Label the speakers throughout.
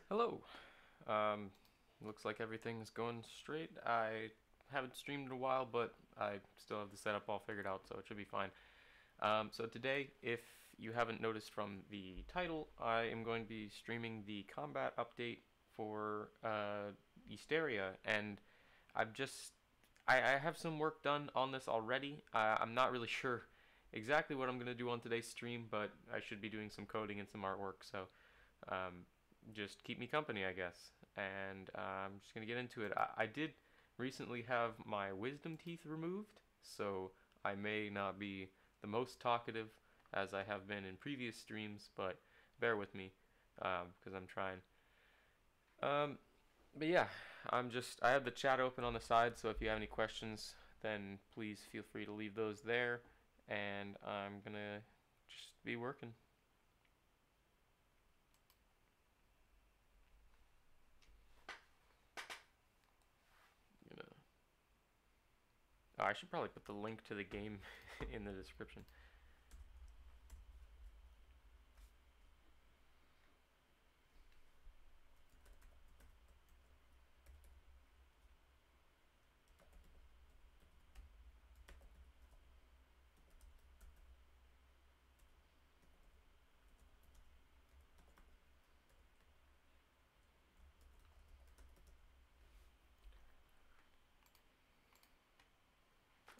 Speaker 1: Hello. Um, Looks like everything's going straight. I haven't streamed in a while, but I still have the setup all figured out, so it should be fine. So today, if you haven't noticed from the title, I am going to be streaming the combat update for Easteria, and I've just I have some work done on this already. I'm not really sure exactly what I'm going to do on today's stream, but I should be doing some coding and some artwork, so um, just keep me company, I guess. And I'm just gonna get into it. I did recently have my wisdom teeth removed, so I may not be the most talkative as I have been in previous streams, but bear with me because I'm trying. Um, but yeah, I have the chat open on the side, so if you have any questions, then please feel free to leave those there, and I'm gonna just be working. Gonna Oh, I should probably put the link to the game in the description.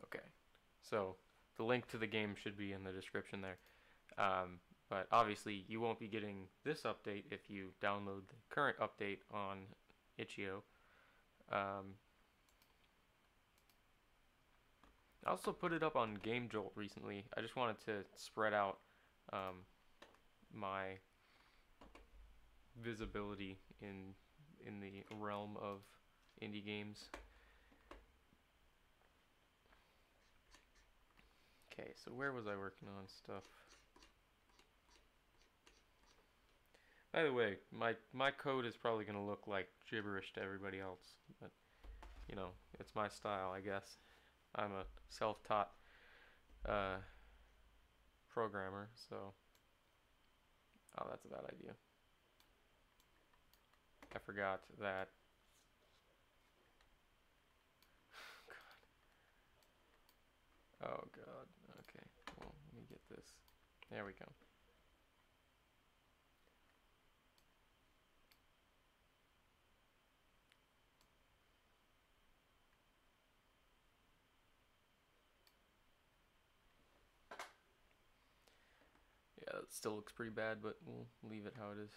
Speaker 1: Okay, so the link to the game should be in the description there. But obviously, you won't be getting this update if you download the current update on itch.io. Um, I also put it up on Game Jolt recently. I just wanted to spread out um, my visibility in the realm of indie games. Okay, so where was I working on stuff? By the way, my code is probably gonna look like gibberish to everybody else, but you know, it's my style, I guess. I'm a self-taught uh, programmer, so that's a bad idea. I forgot that. Oh god. Okay. Well, let me get this. There we go. Yeah, it still looks pretty bad, but we'll leave it how it is.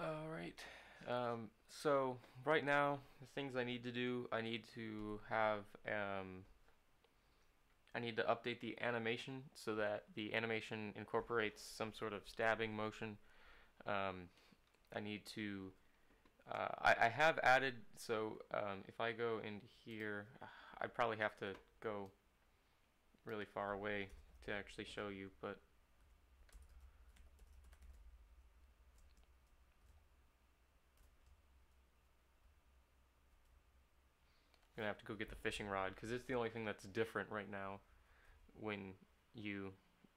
Speaker 1: Alright. So right now, the things I need to do, I need to update the animation so that the animation incorporates some sort of stabbing motion. Um, I need to I have added, so if I go into here, I probably have to go really far away to actually show you, but I'm gonna have to go get the fishing rod because it's the only thing that's different right now when you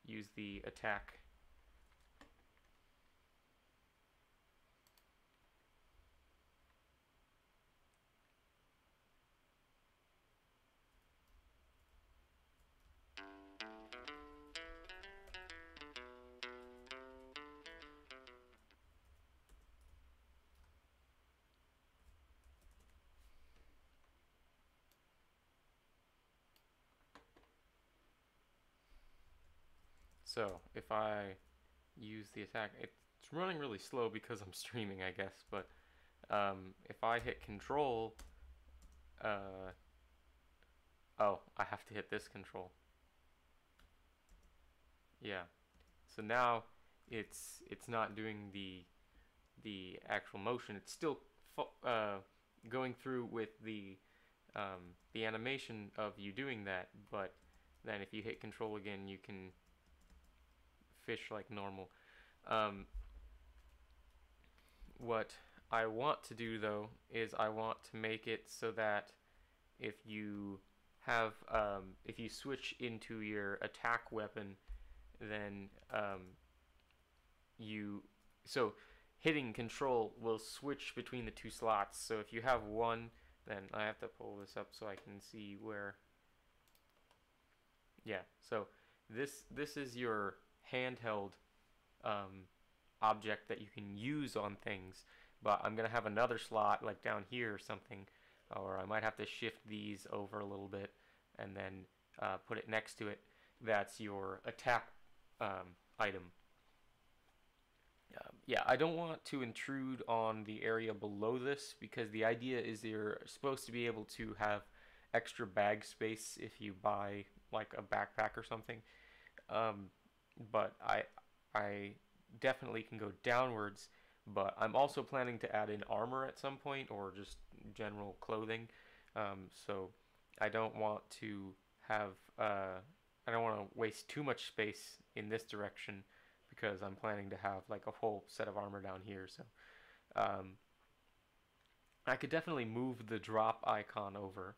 Speaker 1: use the attack So if I use the attack, it's running really slow because I'm streaming, I guess. But if I hit control, uh, oh, I have to hit this control. Yeah. So now it's not doing the actual motion. It's still going through with the animation of you doing that, but then if you hit control again, you can fish like normal. Um, what I want to do though is I want to make it so that if you if you switch into your attack weapon, then you so hitting control will switch between the two slots. So if you have one, then I have to pull this up so I can see where. Yeah. So this is your handheld um, object that you can use on things, but I'm gonna have another slot like down here or something, or I might have to shift these over a little bit and then put it next to it. That's your attack item. Yeah, I don't want to intrude on the area below this because the idea is you're supposed to be able to have extra bag space if you buy like a backpack or something. Um, but I definitely can go downwards, but I'm also planning to add in armor at some point or just general clothing. So I don't want to have I don't want to waste too much space in this direction because I'm planning to have like a whole set of armor down here. So um, I could definitely move the drop icon over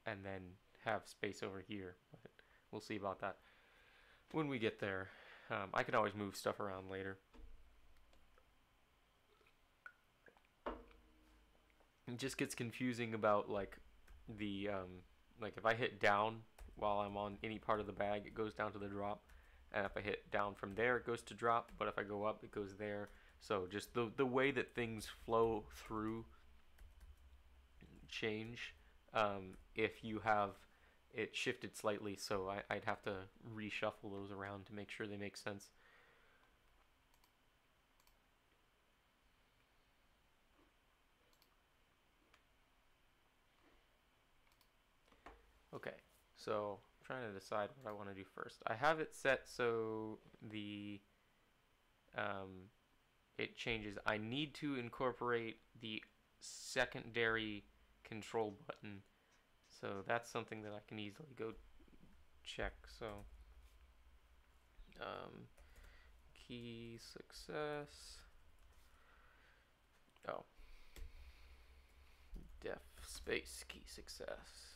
Speaker 1: and then have space over here, but we'll see about that when we get there. I can always move stuff around later. It just gets confusing about the like if I hit down while I'm on any part of the bag, it goes down to the drop, and if I hit down from there, it goes to drop. But if I go up, it goes there. So just the way that things flow through change if you have it shifted slightly. So I'd have to reshuffle those around to make sure they make sense. Okay, so I'm trying to decide what I want to do first. I have it set so the um, it changes. I need to incorporate the secondary control button, so that's something that I can easily go check. So key success. Oh, def space key success.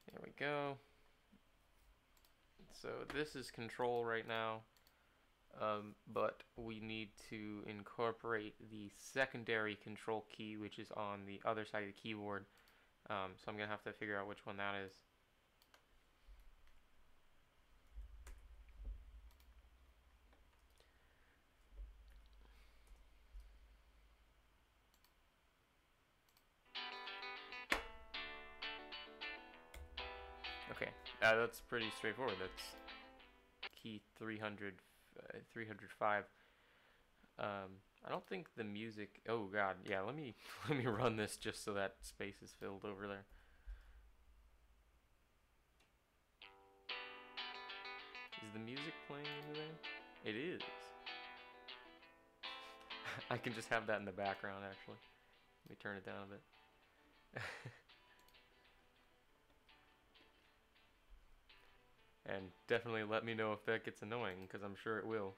Speaker 1: There we go. So this is control right now, but we need to incorporate the secondary control key, which is on the other side of the keyboard. So I'm going to have to figure out which one that is. Okay, that's pretty straightforward. That's key 305. I don't think the music. Oh God, yeah. Let me let me run this just so that space is filled over there. Is the music playing into there? It is. I can just have that in the background actually. Let me turn it down a bit. And definitely let me know if that gets annoying, because I'm sure it will.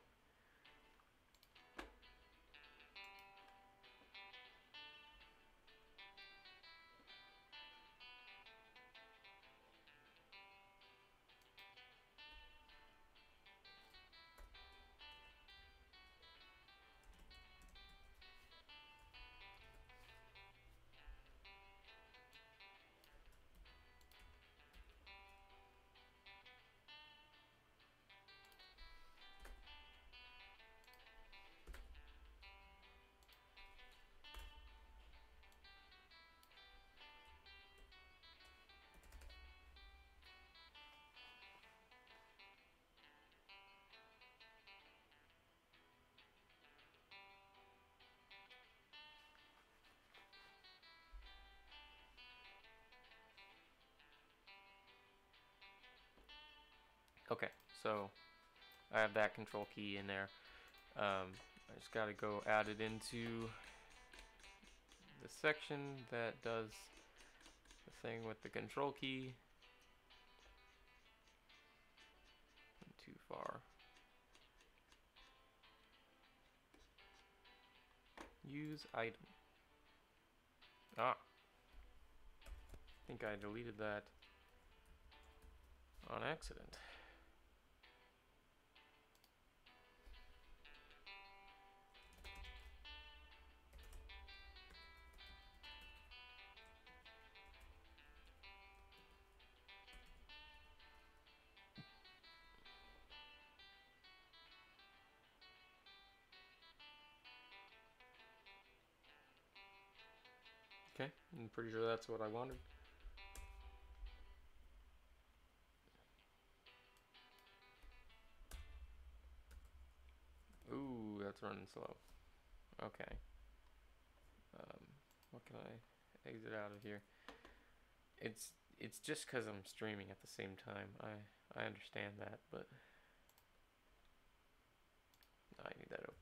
Speaker 1: Okay, so I have that control key in there. I just gotta go add it into the section that does the thing with the control key. Went too far. Use item. Ah, I think I deleted that on accident. Okay, I'm pretty sure that's what I wanted. Ooh, that's running slow. Okay. What can I exit out of here? It's just because I'm streaming at the same time. I understand that, but I need that open.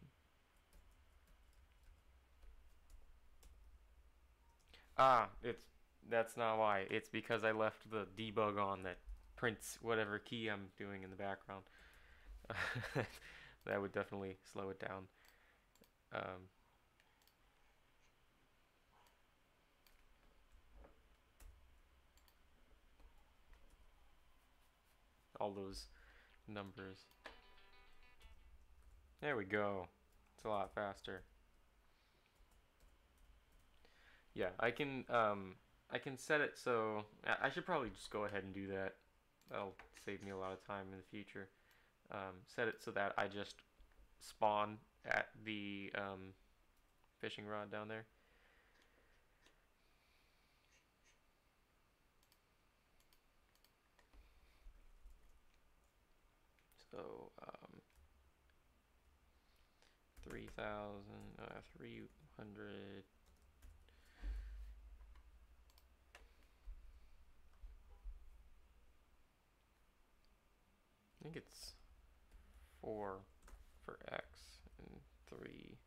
Speaker 1: Ah, that's not why. It's because I left the debug on that prints whatever key I'm doing in the background. That would definitely slow it down. All those numbers. There we go. It's a lot faster. Yeah, I can set it so I should probably just go ahead and do that. That'll save me a lot of time in the future. Set it so that I just spawn at the fishing rod down there. So 300. I think it's 4 for X and 3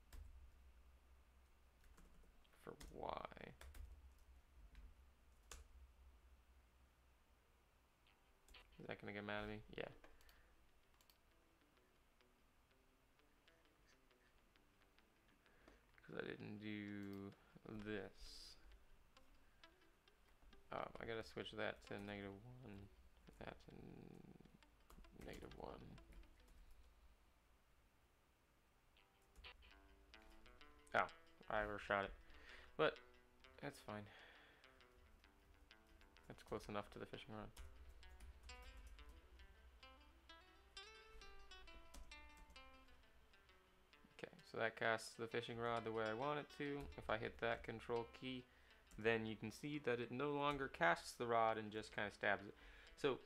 Speaker 1: for Y. Is that gonna get mad at me? Yeah. Because I didn't do this. I gotta switch that to -1, that to -1. Oh, I overshot it. But that's fine. That's close enough to the fishing rod. Okay, so that casts the fishing rod the way I want it to. If I hit that control key, then you can see that it no longer casts the rod and just kind of stabs it. So,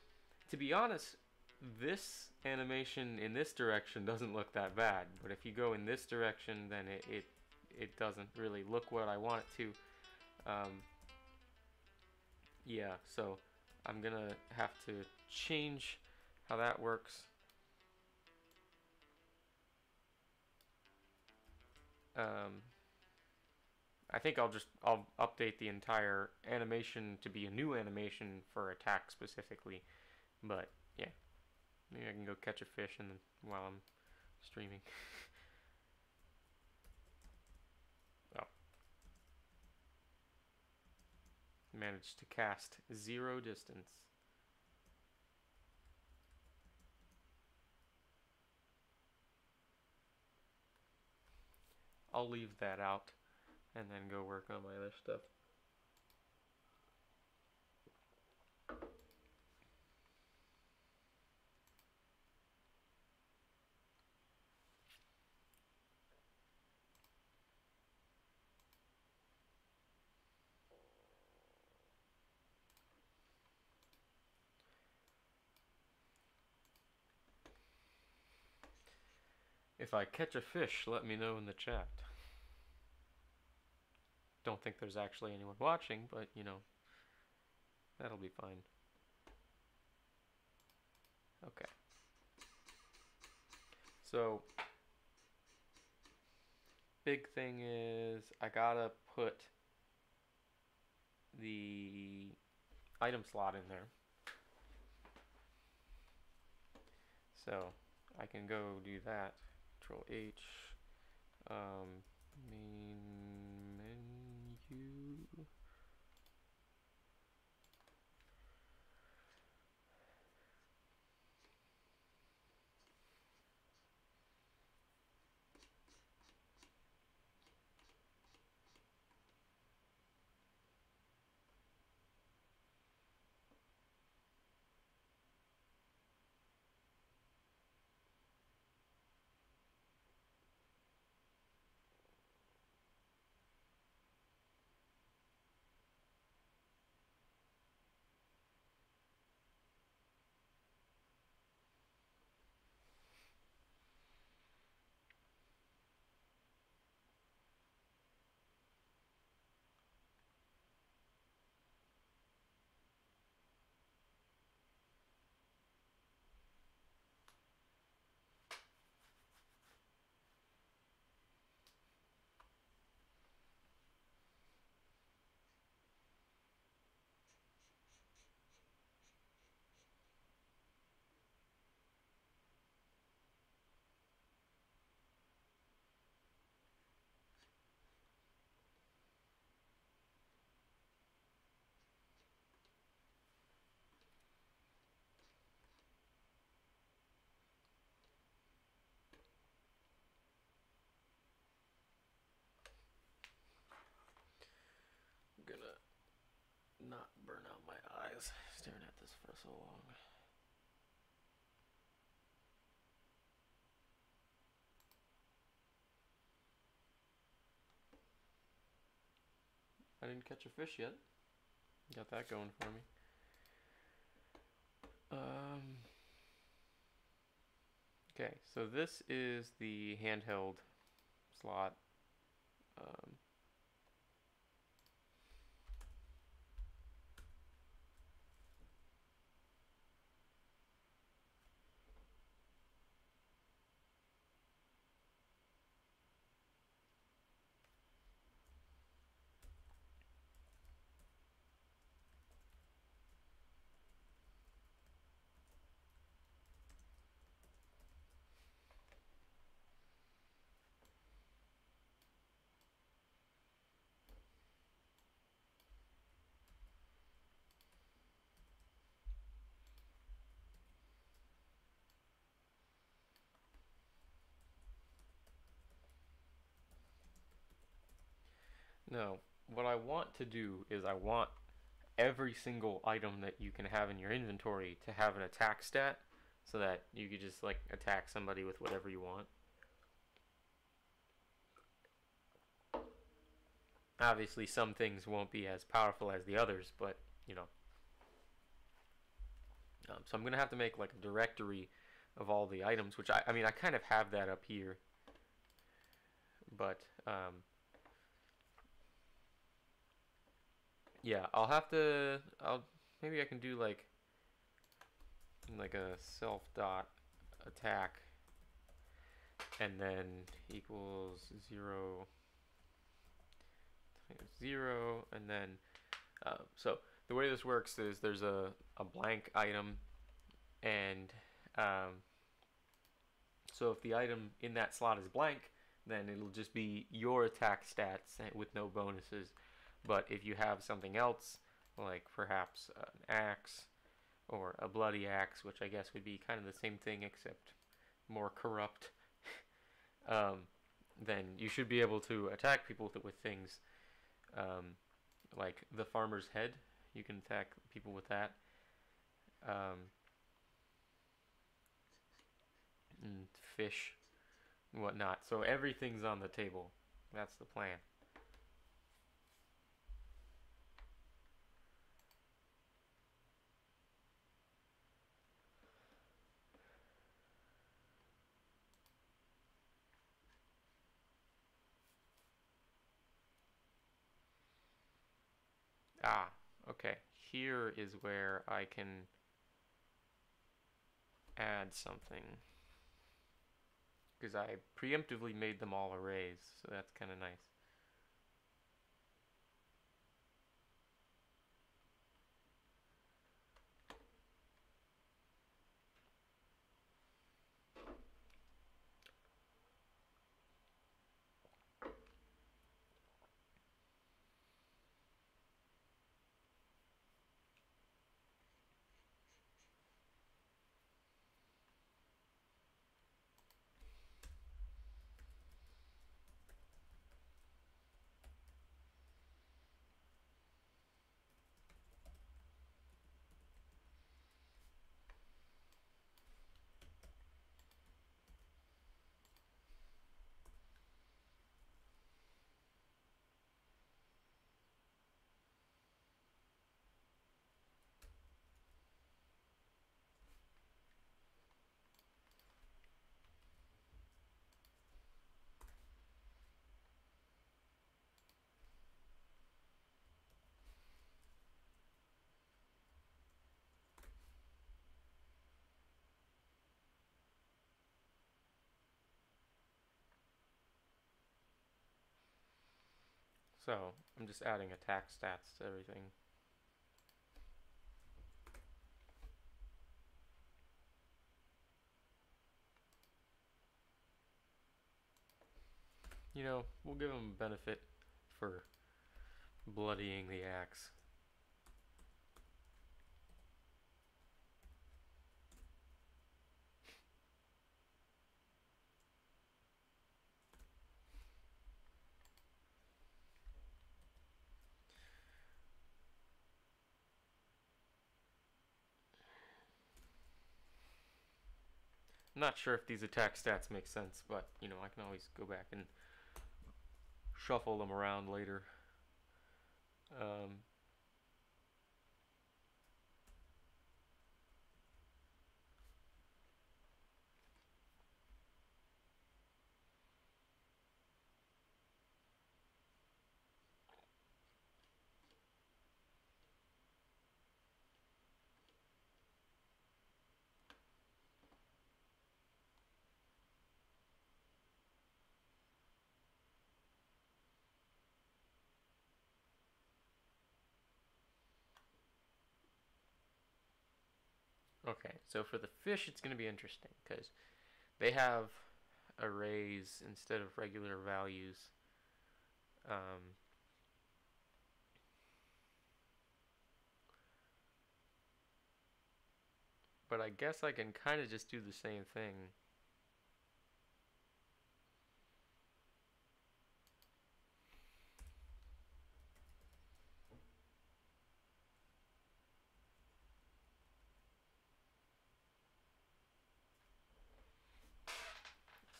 Speaker 1: to be honest, this animation in this direction doesn't look that bad, but if you go in this direction, then it doesn't really look what I want it to. Yeah, so I'm gonna have to change how that works. I think I'll update the entire animation to be a new animation for attack specifically. But yeah, maybe I can go catch a fish and while I'm streaming. Oh, managed to cast 0 distance. I'll leave that out and then go work on my other stuff. If I catch a fish, let me know in the chat. Don't think there's actually anyone watching, but you know, that'll be fine. Okay. So big thing is I gotta put the item slot in there. So I can go do that. Control H. Main menu. I'm gonna not burn out my eyes staring at this for so long. I didn't catch a fish yet. Got that going for me. Okay, so this is the handheld slot. No, what I want to do is I want every single item that you can have in your inventory to have an attack stat so that you could just like attack somebody with whatever you want. Obviously, some things won't be as powerful as the others, but you know. So I'm gonna have to make like a directory of all the items, which I mean I kind of have that up here, but yeah, I'll maybe I can do like a self dot attack and then equals 0 times 0 and then so the way this works is there's a blank item and so if the item in that slot is blank, then it'll just be your attack stats with no bonuses. But if you have something else, like perhaps an axe or a bloody axe, which I guess would be kind of the same thing except more corrupt, then you should be able to attack people with things like the farmer's head. You can attack people with that. And fish and whatnot. So everything's on the table. That's the plan. Ah, okay. Here is where I can add something. because I preemptively made them all arrays, so that's kind of nice. So I'm just adding attack stats to everything. You know, we'll give him a benefit for bloodying the axe. I'm not sure if these attack stats make sense, but you know, I can always go back and shuffle them around later. Um, okay, so for the fish, it's going to be interesting because they have arrays instead of regular values. Um, but I guess I can kind of just do the same thing.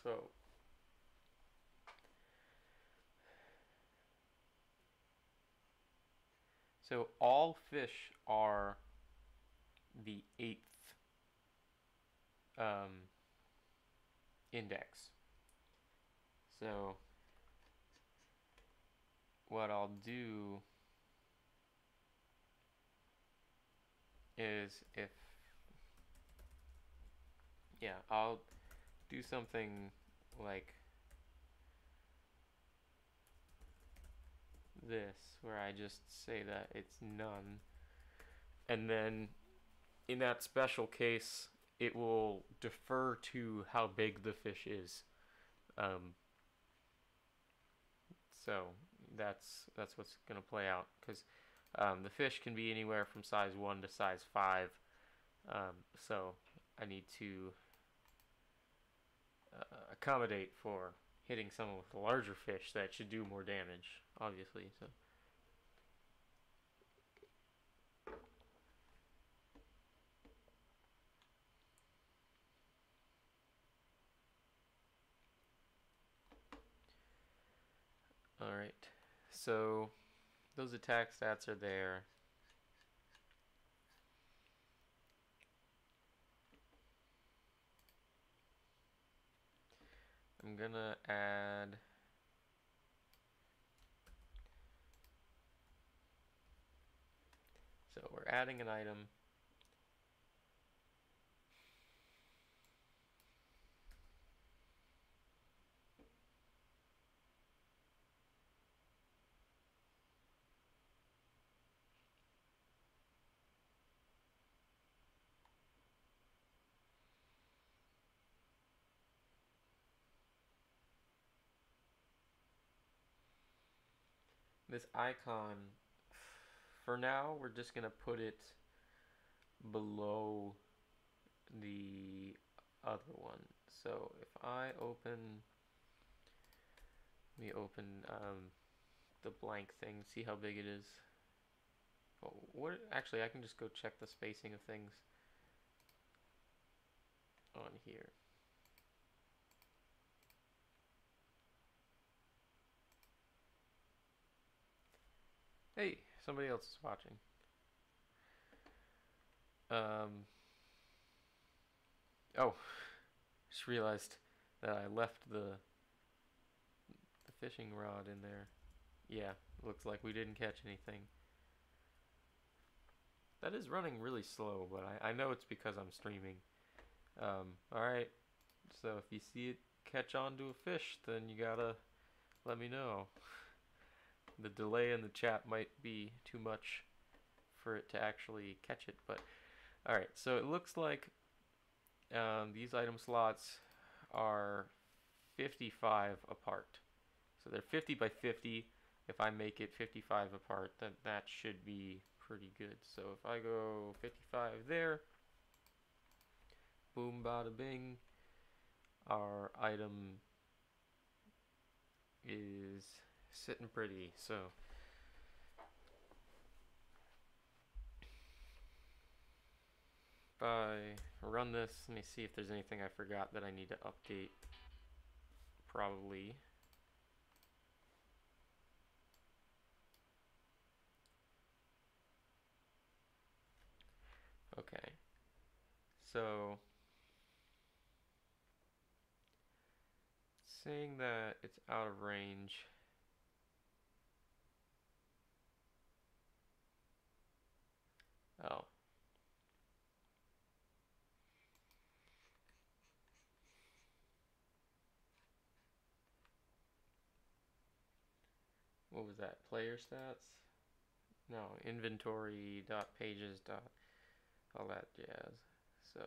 Speaker 1: So So all fish are the eighth um, index. So what I'll do is I'll do something like this, where I just say that it's none, and then in that special case, it will defer to how big the fish is. Um, so that's what's gonna play out because the fish can be anywhere from size 1 to size 5. So I need to accommodate for hitting someone with a larger fish that should do more damage, obviously. So. Alright, so those attack stats are there. I'm gonna add so we're adding an item. this icon, for now, we're just gonna put it below the other one. So if I open, let me open the blank thing, see how big it is. Oh, what? Actually, I can just go check the spacing of things on here. Hey, somebody else is watching. Oh, just realized that I left the fishing rod in there. Yeah, looks like we didn't catch anything. That is running really slow, but I know it's because I'm streaming. Alright, so if you see it catch on to a fish, then you gotta let me know. The delay in the chat might be too much for it to actually catch it, but alright, so it looks like these item slots are 55 apart. So they're 50 by 50. If I make it 55 apart, then that should be pretty good. So if I go 55 there, boom, bada bing, our item is sitting pretty. So if I run this, let me see if there's anything I forgot that I need to update. Probably. Okay. So saying that it's out of range. Oh. What was that? Player stats? No, inventory dot pages dot all that jazz. So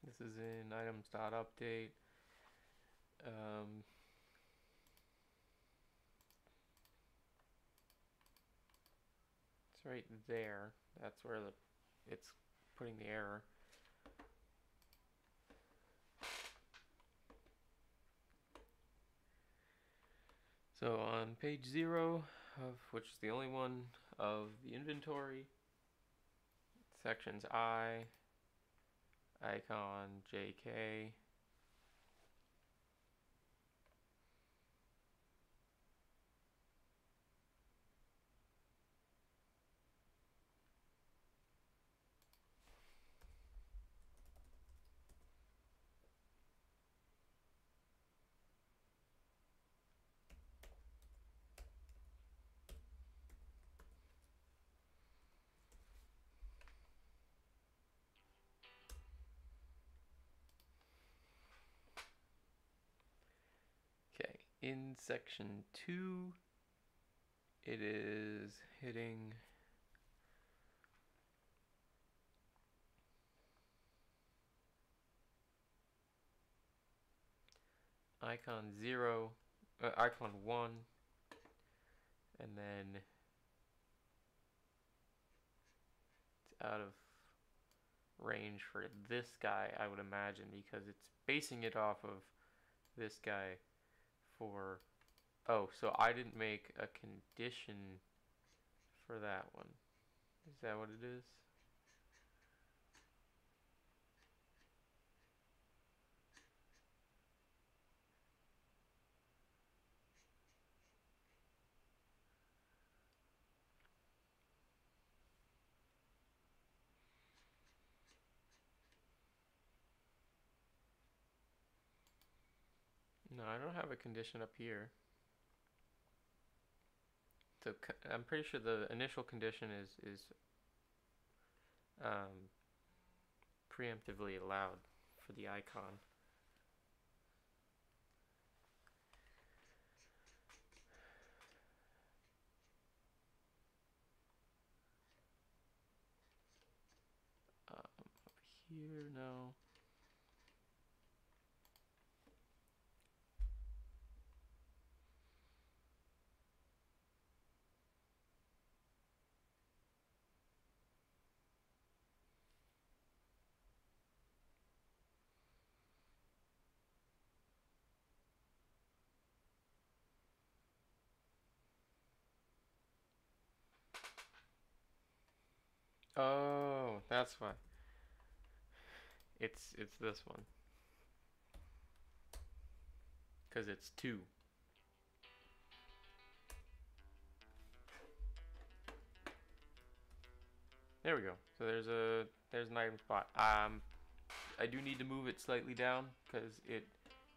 Speaker 1: this is in items dot update. It's right there. That's where it's putting the error. So on page 0 of which is the only one of the inventory, sections I, icon, JK. Okay, in section 2, it is hitting icon 0, icon 1, and then it's out of range for this guy, I would imagine, because it's basing it off of this guy for, oh, so I didn't make a condition for that one. Is that what it is? No, I don't have a condition up here. So I'm pretty sure the initial condition is um, preemptively allowed for the icon. Up here, no. Oh, that's why. It's this one. Because it's 2. There we go. So there's an item spot. I do need to move it slightly down because it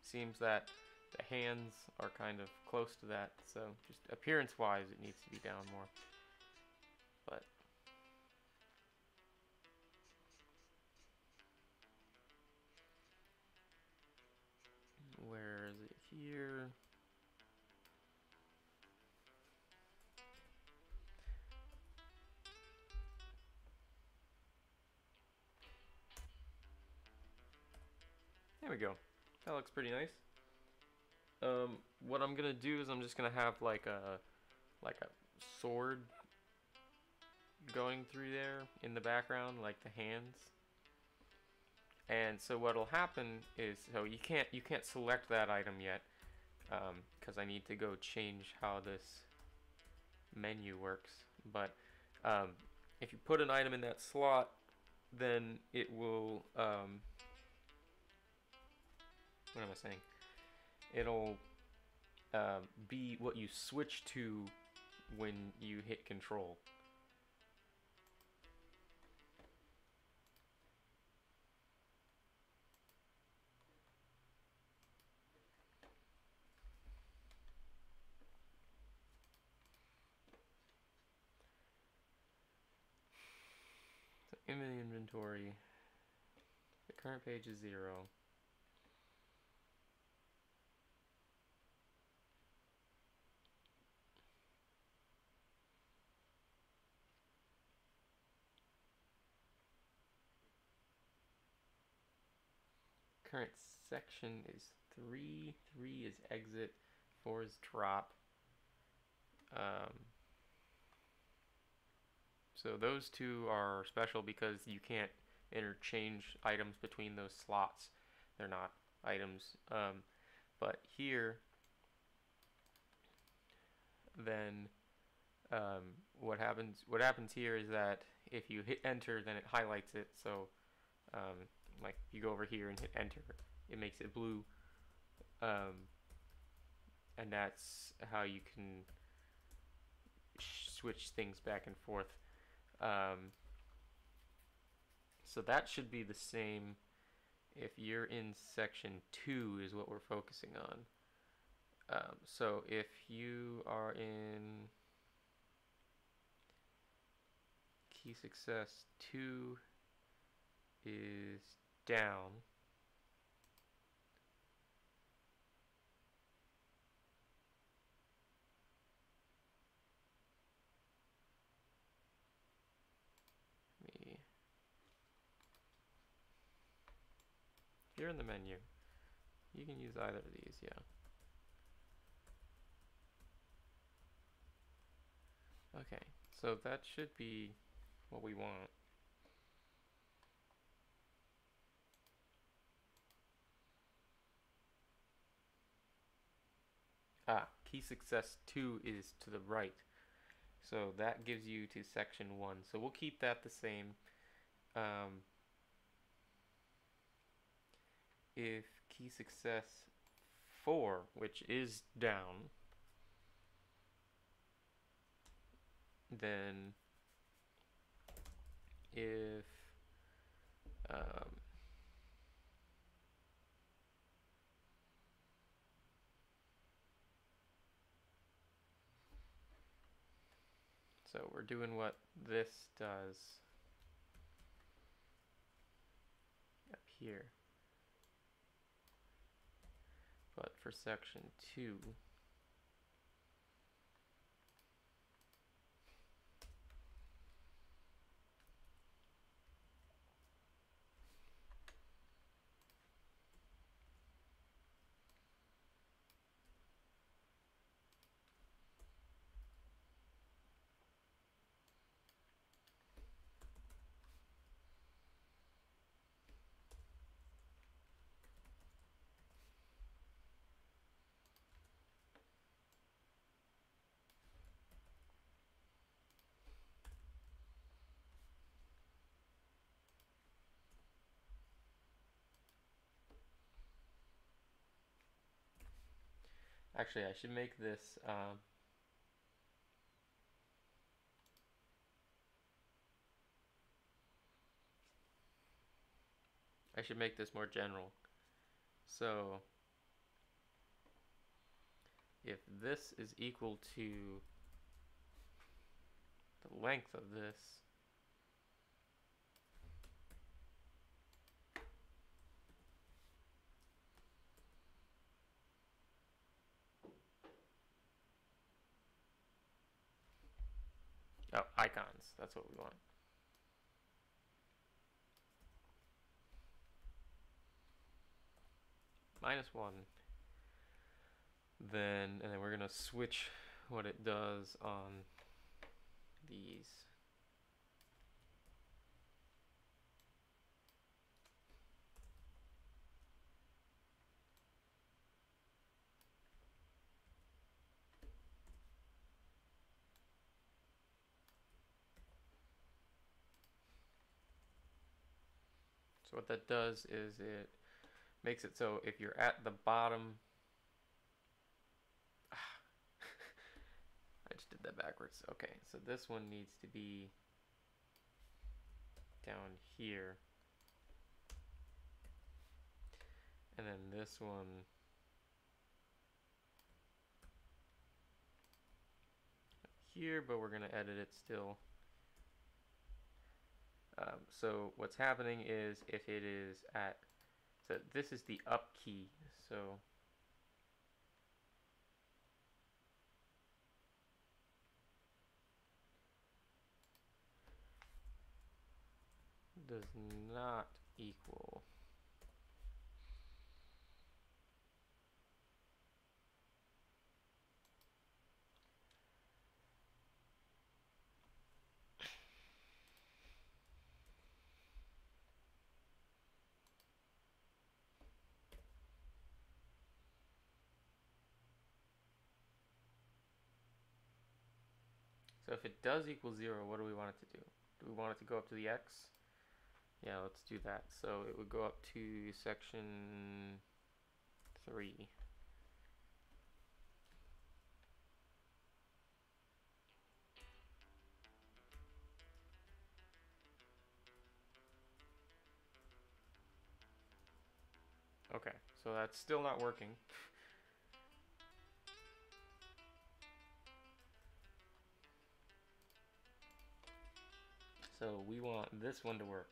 Speaker 1: seems that the hands are kind of close to that. So just appearance-wise, it needs to be down more. But where is it here? There we go. That looks pretty nice. What I'm gonna do is I'm just gonna have like a sword going through there in the background, like the hands. And so what'll happen is, so you can't select that item yet, because I need to go change how this menu works. But if you put an item in that slot, then it will what am I saying? It'll be what you switch to when you hit control. So in the inventory, the current page is 0. Current section is 3. 3 is exit. 4 is drop. So those two are special because you can't interchange items between those slots. They're not items. But here, then what happens here is that if you hit enter, then it highlights it. So like you go over here and hit enter, it makes it blue, and that's how you can switch things back and forth. So that should be the same if you're in section 2 is what we're focusing on. So if you are in key success 2 is down. If you're in the menu, you can use either of these, yeah. Okay, so that should be what we want. Key success 2 is to the right. So that gives you to section 1. So we'll keep that the same. If key success 4, which is down, then if So we're doing what this does up here. But for section 2, actually I should make this more general. So if this is equal to the length of this, oh, icons, that's what we want. -1. And then we're gonna switch what it does on these. So what that does is it makes it so if you're at the bottom, I just did that backwards. Okay, so this one needs to be down here. And then this one here, but we're gonna edit it still. So what's happening is if it is at, so this is the up key, so does not equal so if it does equal 0, what do we want it to do? Do we want it to go up to the x? Yeah, let's do that. So it would go up to section 3. Okay, so that's still not working. So we want this one to work.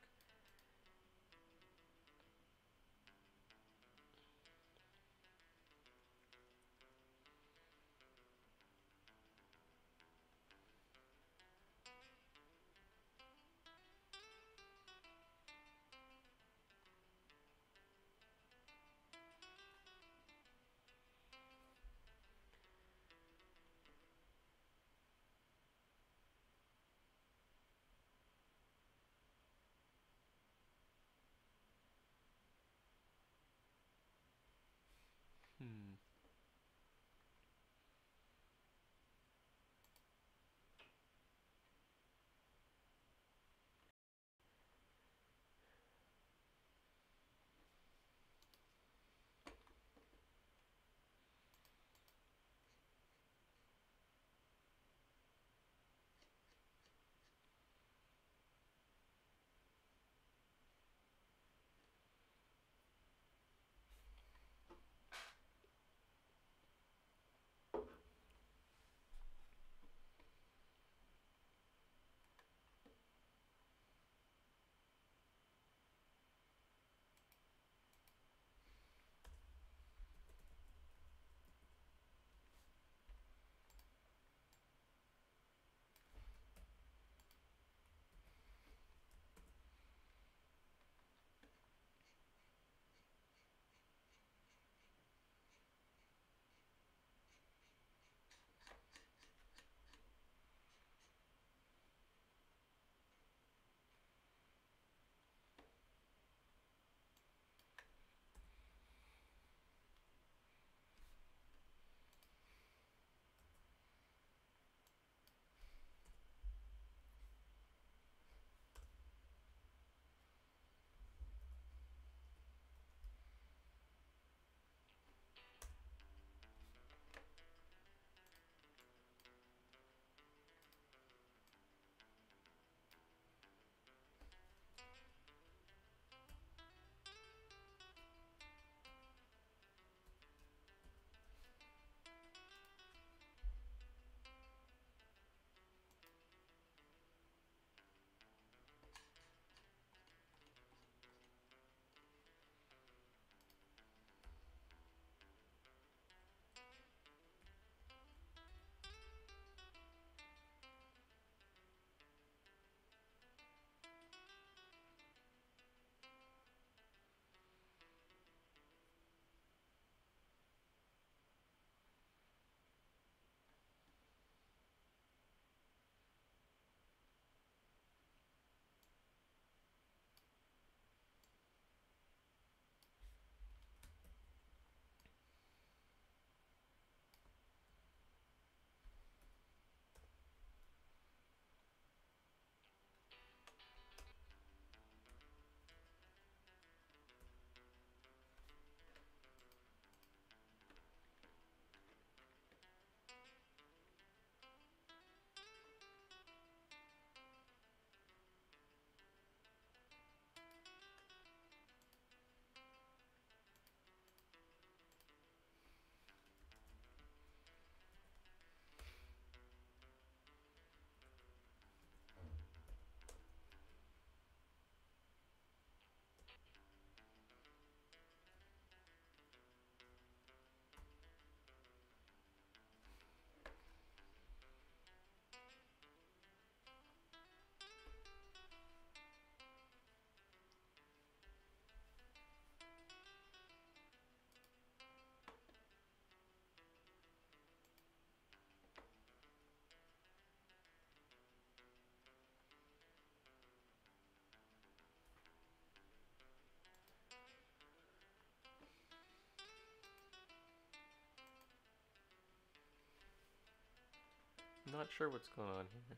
Speaker 1: not sure what's going on here.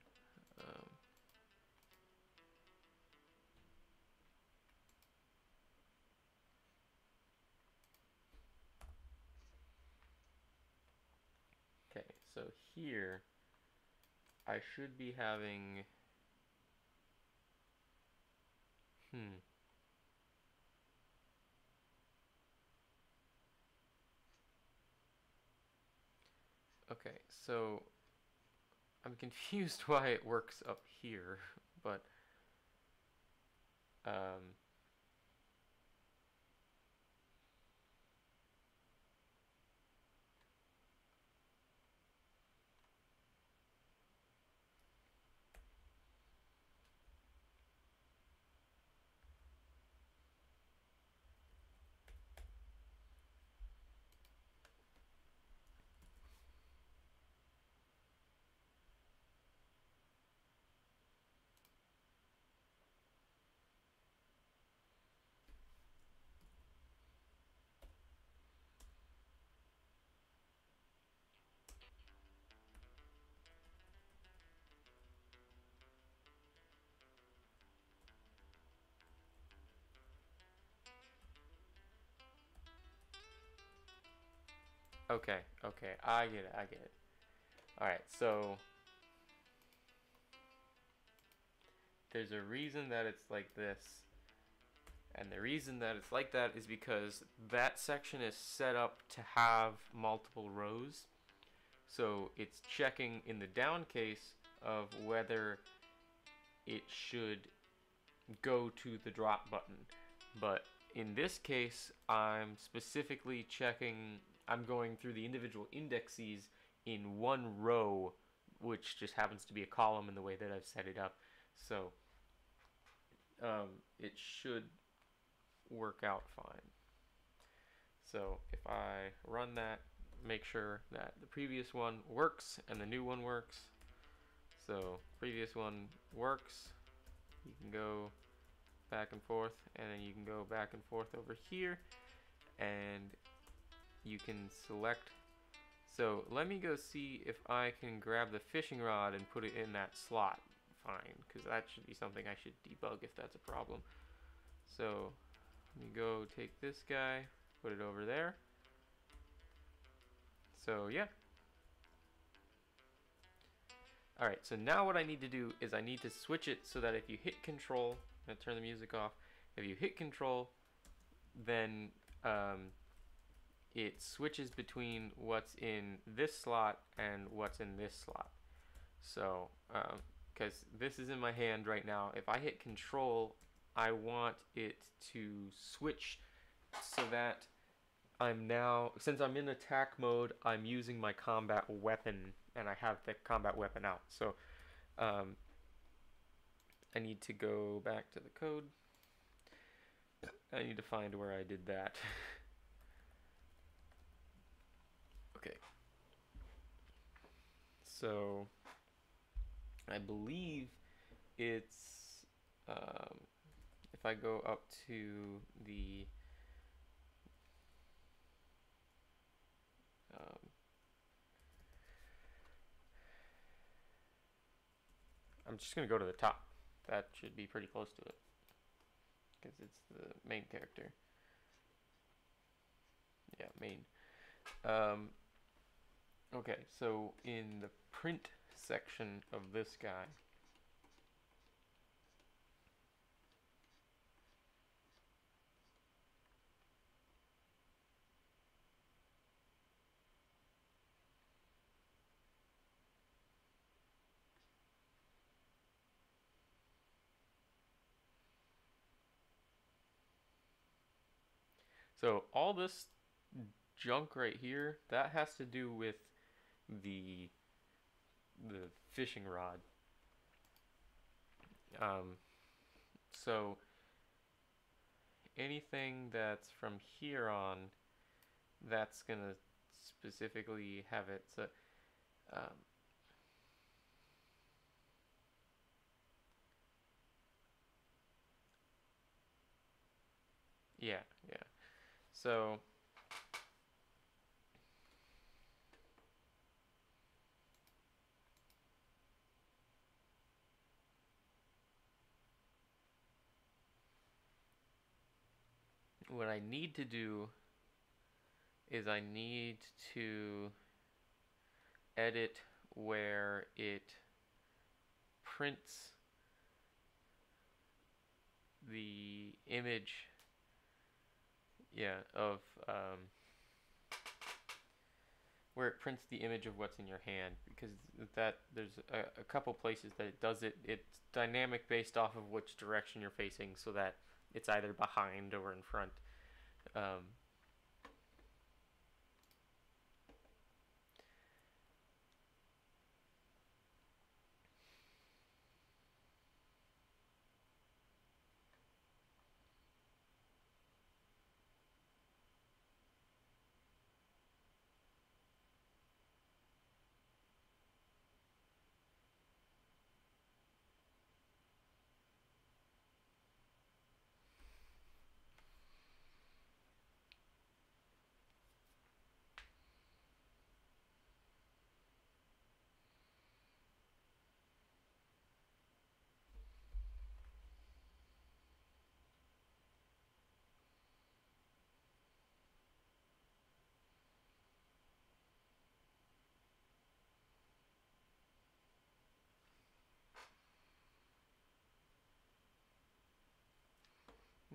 Speaker 1: Okay, so here I should be having, hmm. Okay, so I'm confused why it works up here, but um, okay, okay, I get it, I get it. All right, so there's a reason that it's like this, and the reason that it's like that is because that section is set up to have multiple rows. So it's checking in the down case of whether it should go to the drop button. But in this case, I'm specifically checking, I'm going through the individual indexes in one row, which just happens to be a column in the way that I've set it up. So it should work out fine. So if I run that, make sure that the previous one works and the new one works. So previous one works. You can go back and forth, and then you can go back and forth over here, and you can select. So let me go see if I can grab the fishing rod and put it in that slot. Fine, because that should be something I should debug if that's a problem. So let me go take this guy, put it over there. So yeah. Alright, so now what I need to do is I need to switch it so that if you hit control, I'm going to turn the music off, if you hit control, then it switches between what's in this slot and what's in this slot. So, because this is in my hand right now, if I hit control, I want it to switch so that I'm now, since I'm in attack mode, I'm using my combat weapon, and I have the combat weapon out. So I need to go back to the code. I need to find where I did that. Okay. So I believe it's, if I go up to the I'm just going to go to the top. That should be pretty close to it, because it's the main character. Yeah, main. Okay, so in the print section of this guy, so all this junk right here, that has to do with the fishing rod. So anything that's from here on, that's gonna specifically have it. So yeah, yeah. So what I need to do is I need to edit where it prints the image, of where it prints the image of what's in your hand, because that there's a couple places that it does it. It's dynamic based off of which direction you're facing, so that it's either behind or in front. Um,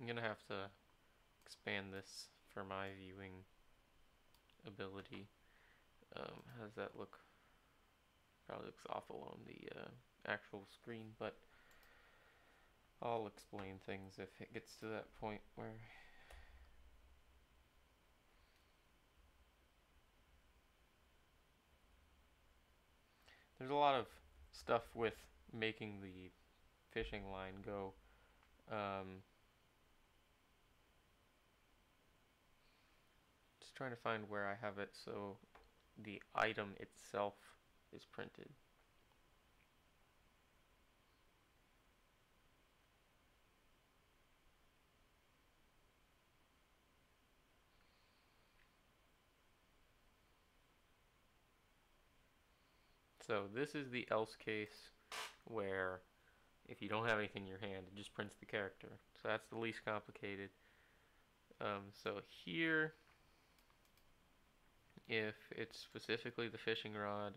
Speaker 1: I'm gonna have to expand this for my viewing ability. How does that look? Probably looks awful on the actual screen, but I'll explain things if it gets to that point where there's a lot of stuff with making the fishing line go. Just trying to find where I have it so the item itself is printed. So this is the else case where if you don't have anything in your hand, it just prints the character. So that's the least complicated. So here, if it's specifically the fishing rod,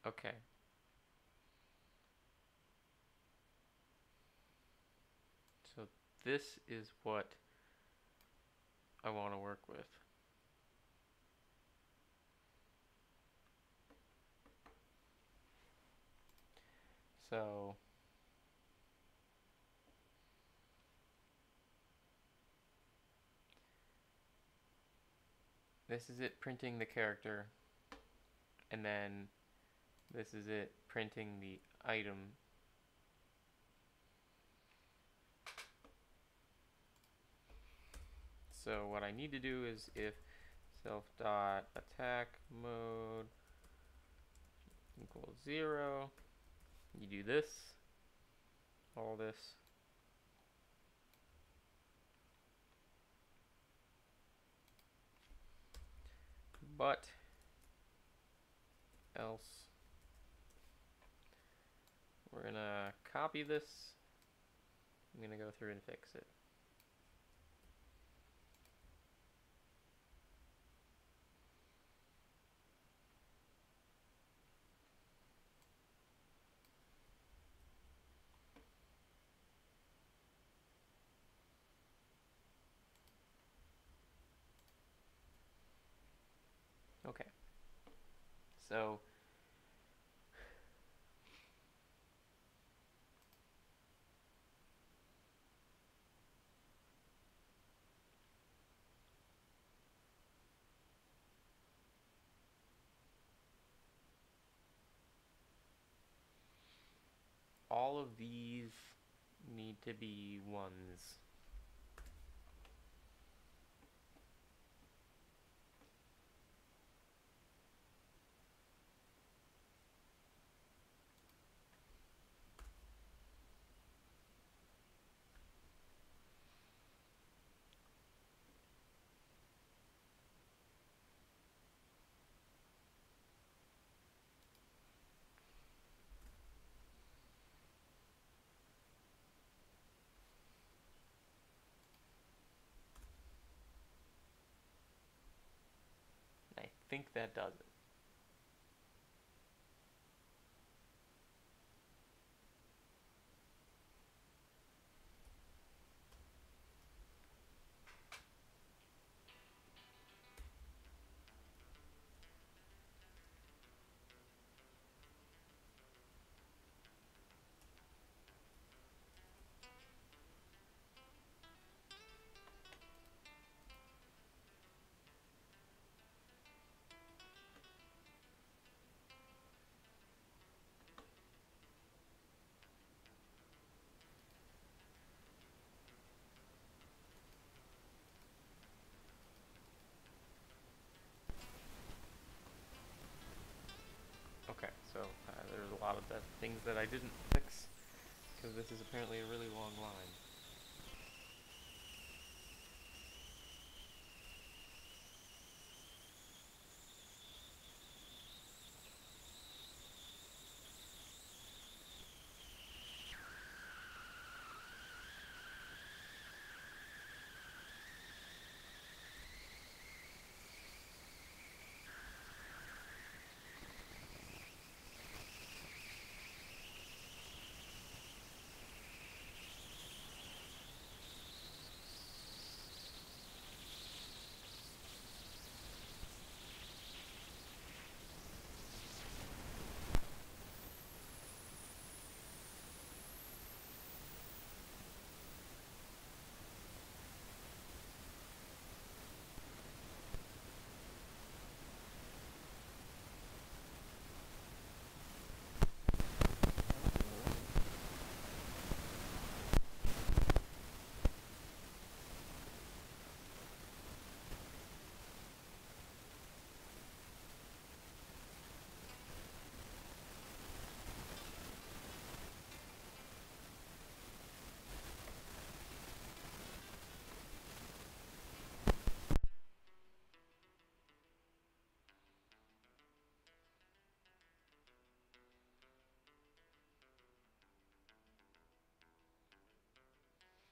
Speaker 1: okay. So this is what I want to work with. So this is it printing the character, and then this is it printing the item. So what I need to do is if self.attack mode equals 0, you do this, all this, but else we're gonna copy this. I'm gonna go through and fix it. Okay. So all of these need to be ones. think that does it. Okay, so there's a lot of things that I didn't fix because this is apparently a really long line.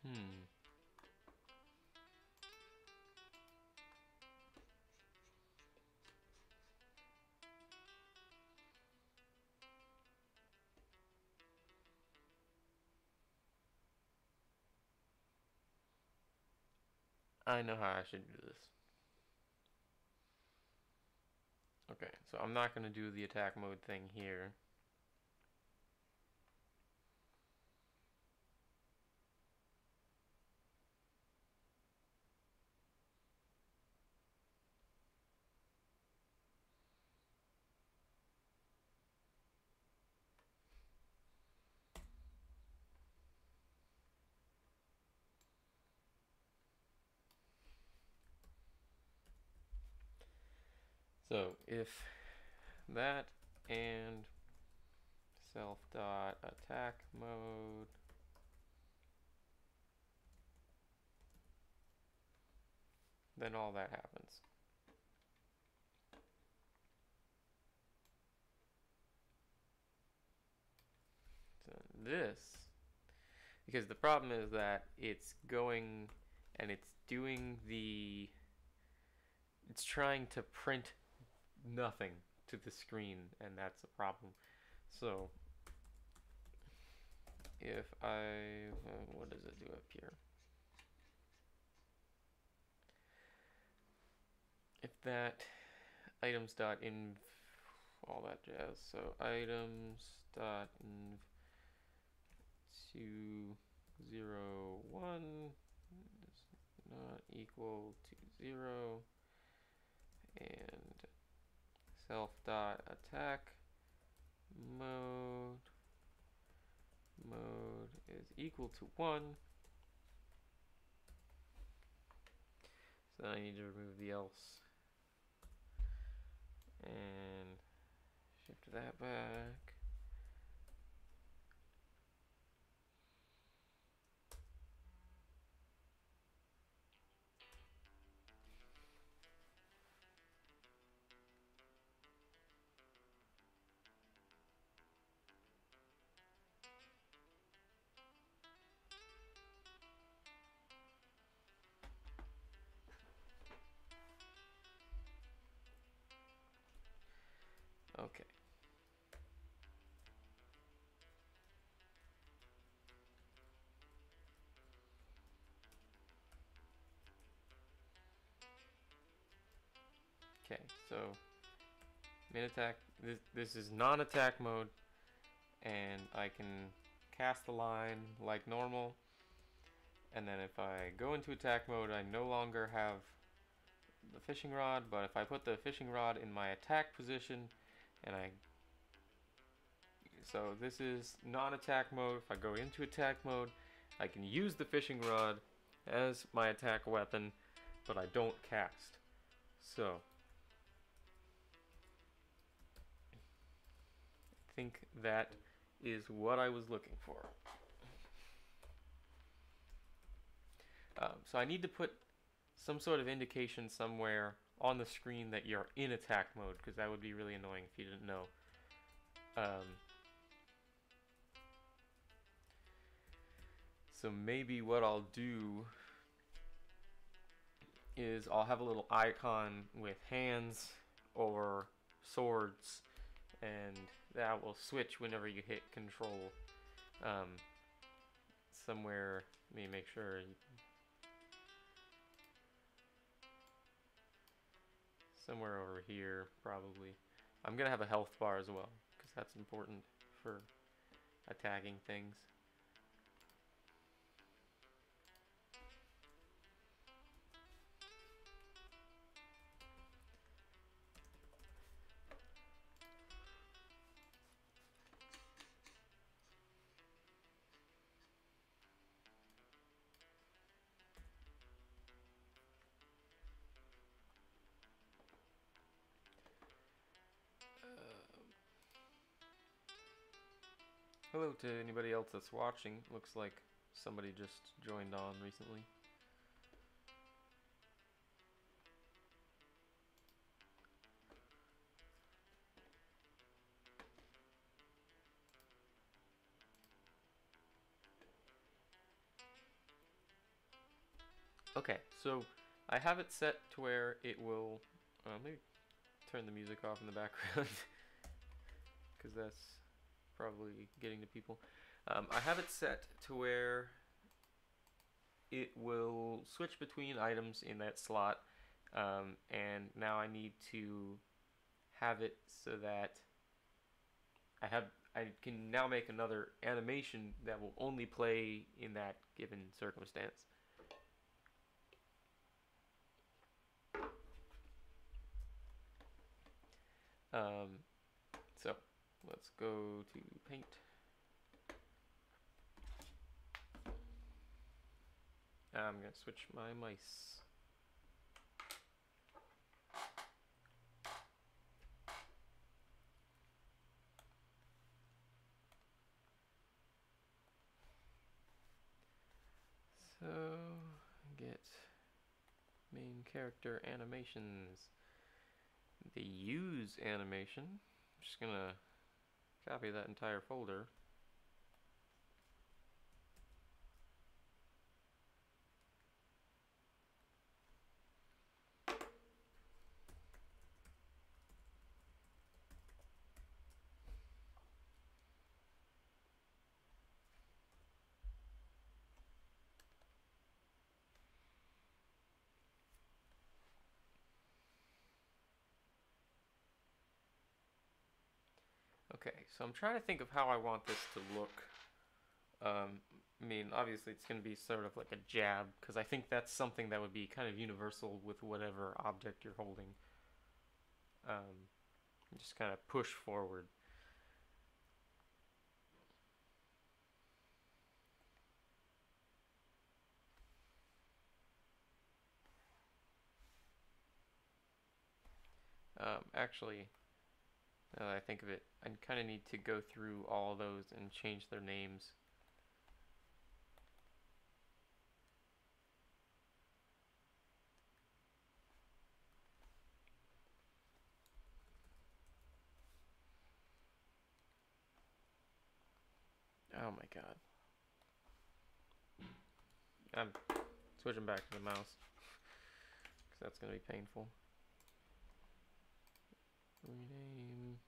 Speaker 1: Hmm. I know how I should do this. Okay, so I'm not going to do the attack mode thing here. So if that and self dot attack mode, then all that happens. So this, because the problem is that it's going and it's doing it's trying to print nothing to the screen, and that's a problem. So if I, what does it do up here? If that items dot inv, all that jazz. So items dot inv 201 is not equal to 0, and self dot attack mode is equal to 1. So then I need to remove the else and shift that back. Okay. Okay, so mid attack. This is non-attack mode, and I can cast the line like normal. And then if I go into attack mode, I no longer have the fishing rod. But if I put the fishing rod in my attack position, and so this is non-attack mode. If I go into attack mode, I can use the fishing rod as my attack weapon, but I don't cast. So I think that is what I was looking for. So I need to put some sort of indication somewhere on the screen that you're in attack mode, because that would be really annoying if you didn't know. So maybe what I'll do is I'll have a little icon with hands or swords, and that will switch whenever you hit control. Somewhere, let me make sure. Somewhere over here, probably. I'm gonna have a health bar as well, because that's important for attacking things. Hello to anybody else that's watching. Looks like somebody just joined on recently. Okay, so I have it set to where it will, maybe turn the music off in the background, because that's probably getting to people. I have it set to where it will switch between items in that slot, and now I need to have it so that I can now make another animation that will only play in that given circumstance. So let's go to paint. I'm gonna switch my mice. So get main character animations. The use animation. I'm just gonna copy that entire folder. Okay, so I'm trying to think of how I want this to look. I mean, obviously it's going to be sort of like a jab, because I think that's something that would be kind of universal with whatever object you're holding. Just kind of push forward. Actually, now that I think of it, I kind of need to go through all those and change their names. Oh my god. I'm switching back to the mouse, because that's going to be painful. Rename.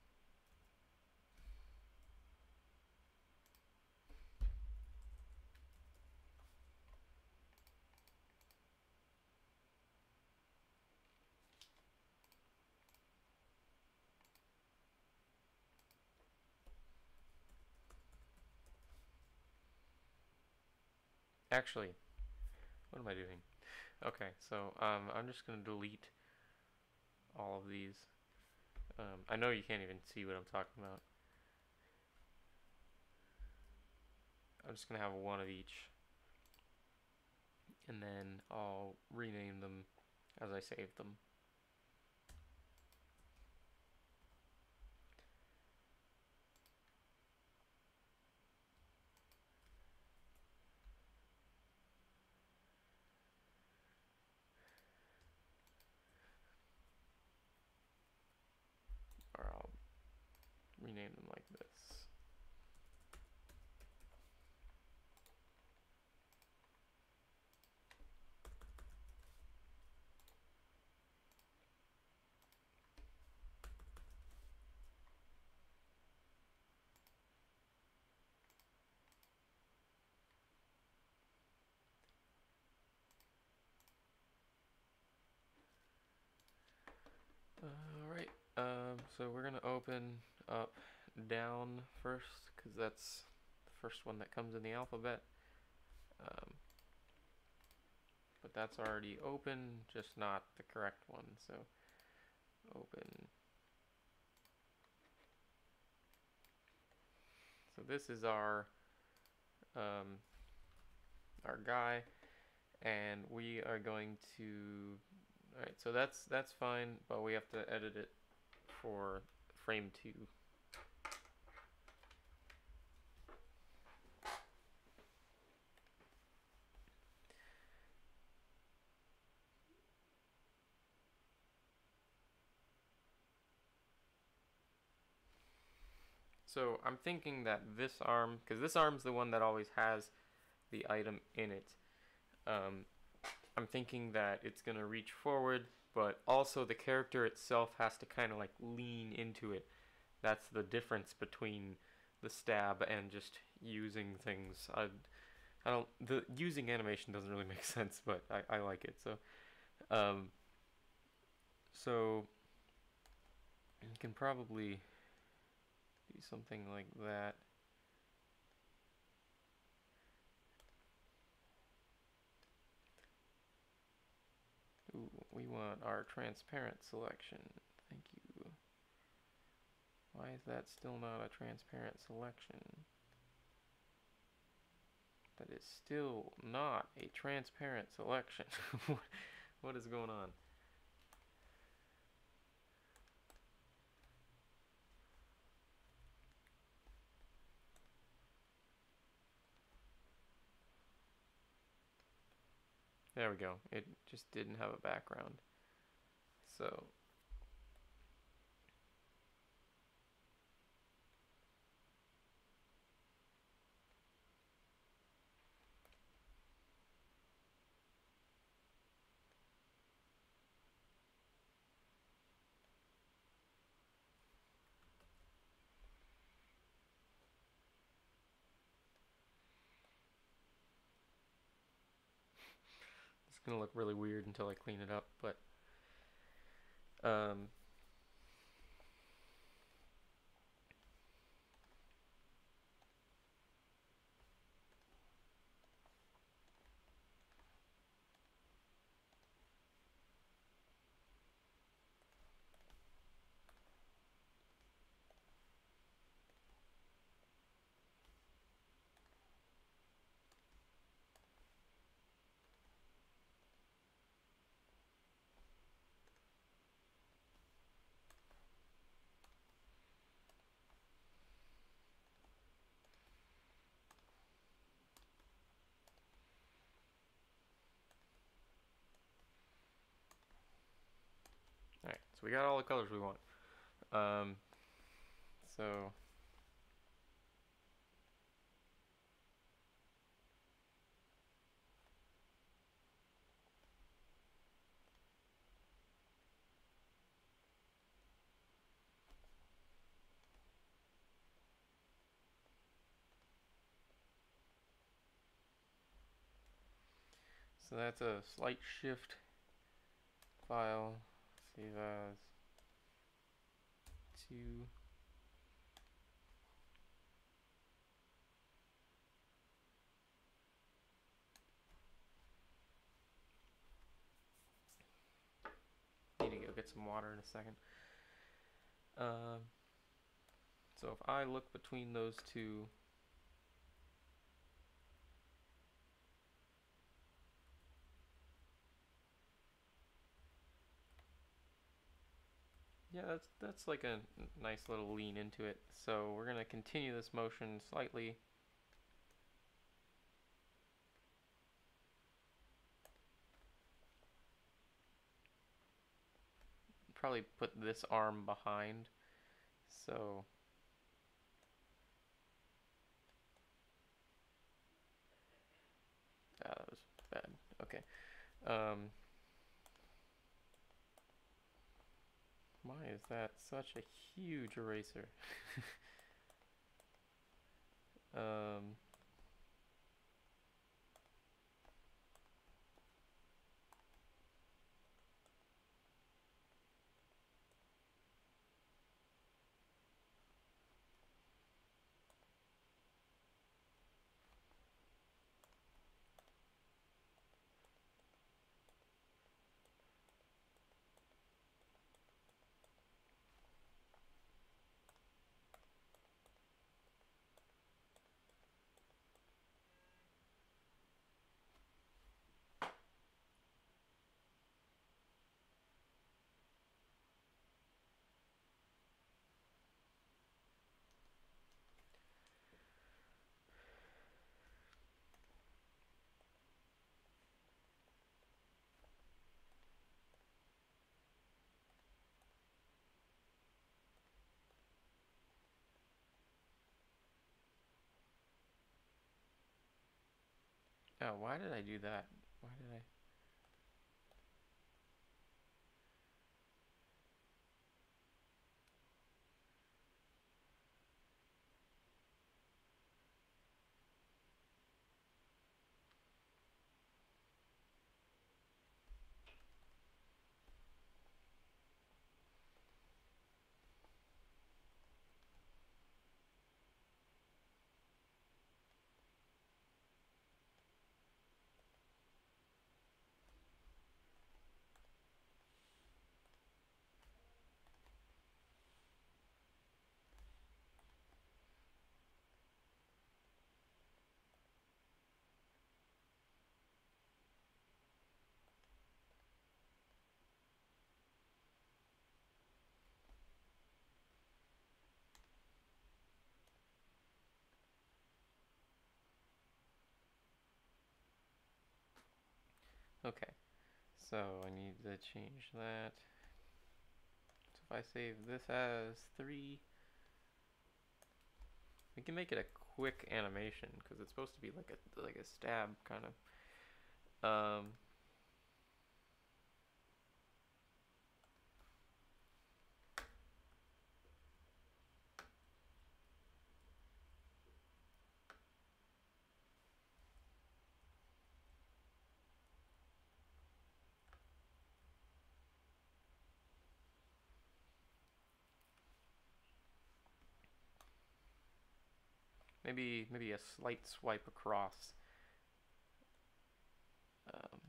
Speaker 1: Actually, what am I doing? Okay, so I'm just gonna delete all of these. I know you can't even see what I'm talking about. I'm just gonna have one of each, and then I'll rename them as I save them. Or I'll rename them like this. Alright, so we're gonna open up down first, because that's the first one that comes in the alphabet. But that's already open, just not the correct one, so open. So this is our guy, and we are going to, alright, so that's fine, but we have to edit it for frame 2. So I'm thinking that this arm, because this arm's the one that always has the item in it, I'm thinking that it's going to reach forward, but also the character itself has to kind of like lean into it. That's the difference between the stab and just using things. I don't, the using animation doesn't really make sense, but I like it. So you can probably do something like that. Ooh, we want our transparent selection. Thank you. Why is that still not a transparent selection? That is still not a transparent selection. What is going on? There we go. It just didn't have a background. So it's gonna look really weird until I clean it up, but alright, so we got all the colors we want. So that's a slight shift file. Save as 2. get some water in a second. Um, so if I look between those two, yeah, that's like a nice little lean into it. So we're gonna continue this motion slightly. Probably put this arm behind. So that was bad. Okay. Um, why is that such a huge eraser? um, oh, why did I do that? Why did I? Okay. So I need to change that. So if I save this as 3, we can make it a quick animation because it's supposed to be like a stab kind of. Maybe a slight swipe across. Um,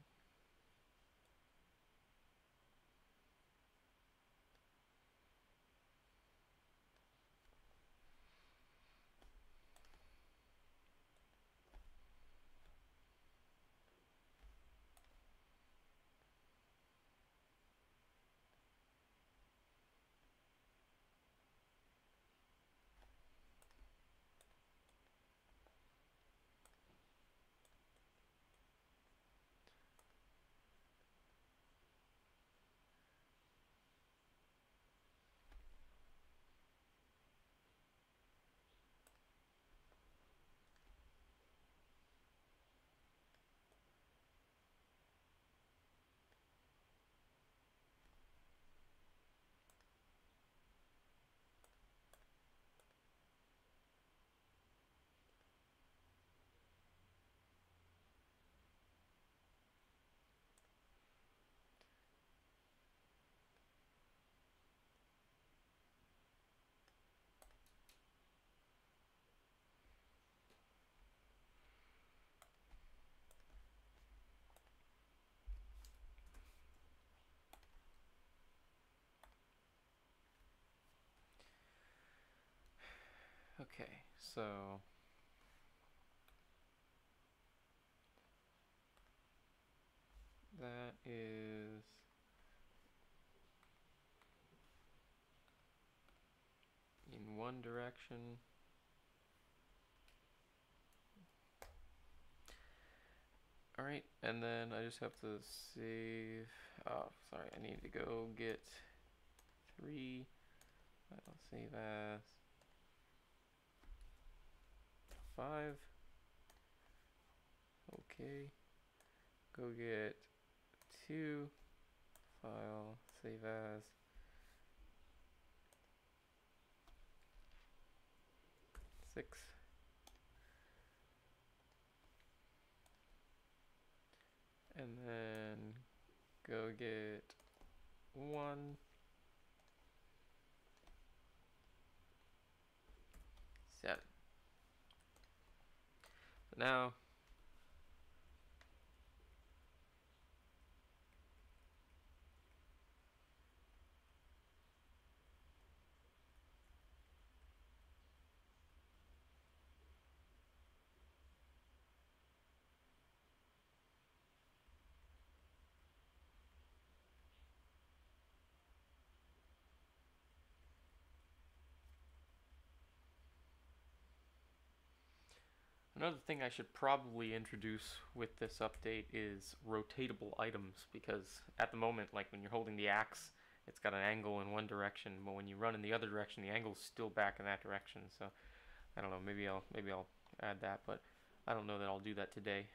Speaker 1: Okay, so that is in one direction. Alright, and then I just have to save. Oh, sorry, I need to go get 3. I'll save as 5. Okay. Go get 2. File, save as 6. And then go get 1. 7. So now another thing I should probably introduce with this update is rotatable items, because at the moment, like when you're holding the axe, it's got an angle in one direction, but when you run in the other direction, the angle's still back in that direction. So I don't know, maybe I'll add that, but I don't know that I'll do that today.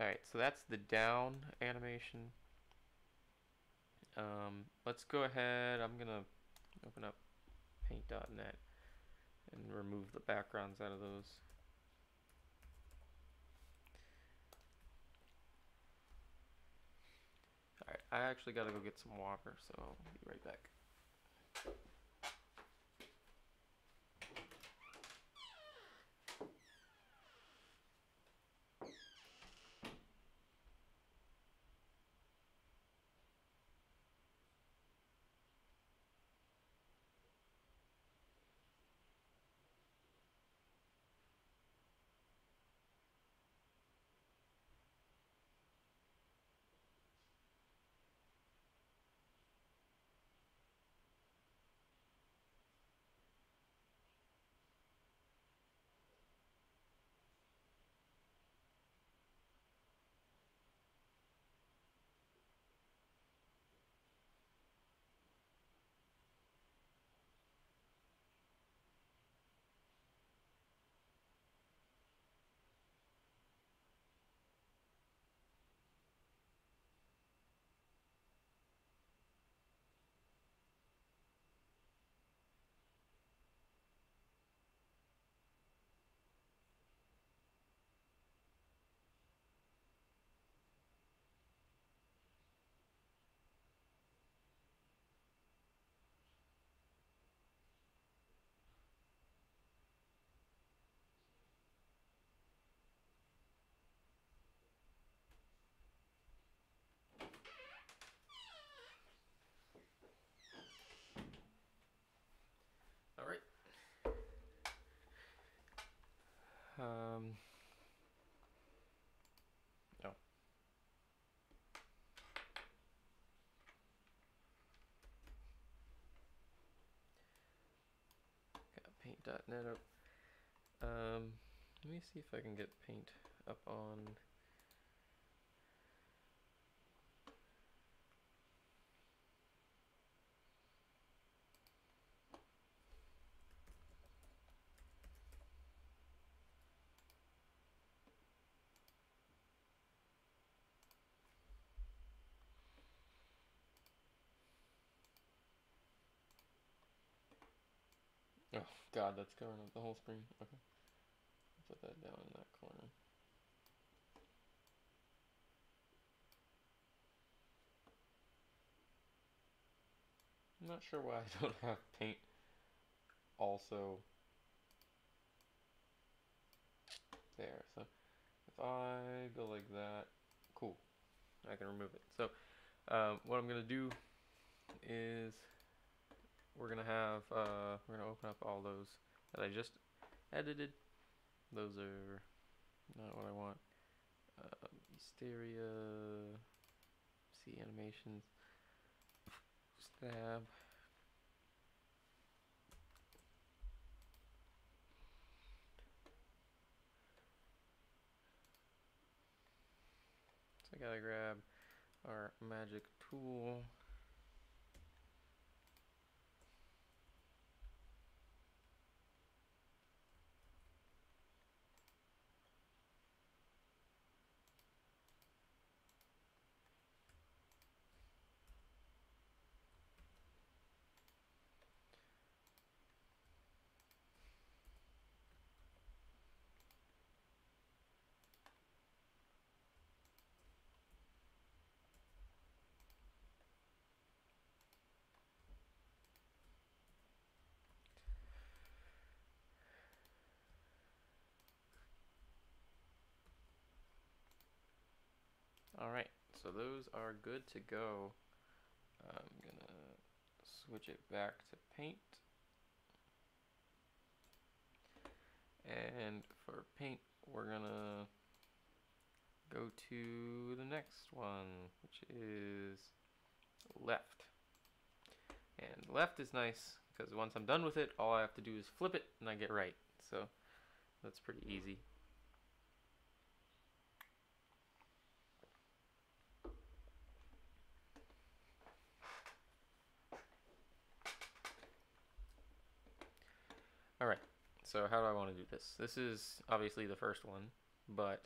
Speaker 1: Alright, so that's the down animation. Let's go ahead, I'm gonna open up paint.net and remove the backgrounds out of those. Alright, I actually gotta go get some water, so I'll be right back. Alright. Oh. Got paint.net up. Let me see if I can get paint up on. Oh god, that's covering up the whole screen. Okay. Put that down in that corner. I'm not sure why I don't have paint also there. So if I go like that, cool, I can remove it. So what I'm gonna do is we're gonna open up all those that I just edited. Those are not what I want. Easteria, see animations, stab. So I gotta grab our magic tool. Alright, so those are good to go. I'm gonna switch it back to paint. And for paint, we're gonna go to the next one, which is left. And left is nice because once I'm done with it, all I have to do is flip it and I get right. So that's pretty easy. Alright, so how do I want to do this? This is obviously the first one, but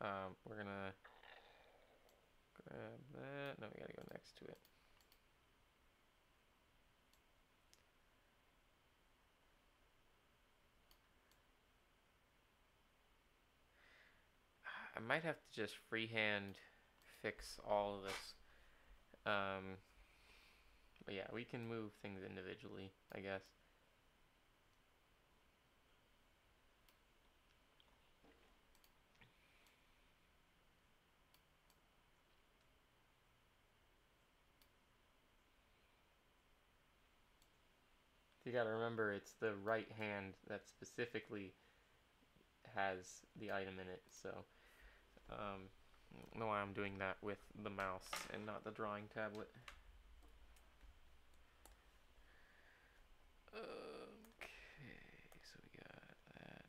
Speaker 1: we're gonna grab that. No, we gotta go next to it. I might have to just freehand fix all of this. But yeah, we can move things individually, I guess. You gotta remember it's the right hand that specifically has the item in it, so I don't know why I'm doing that with the mouse and not the drawing tablet. Okay, so we got that.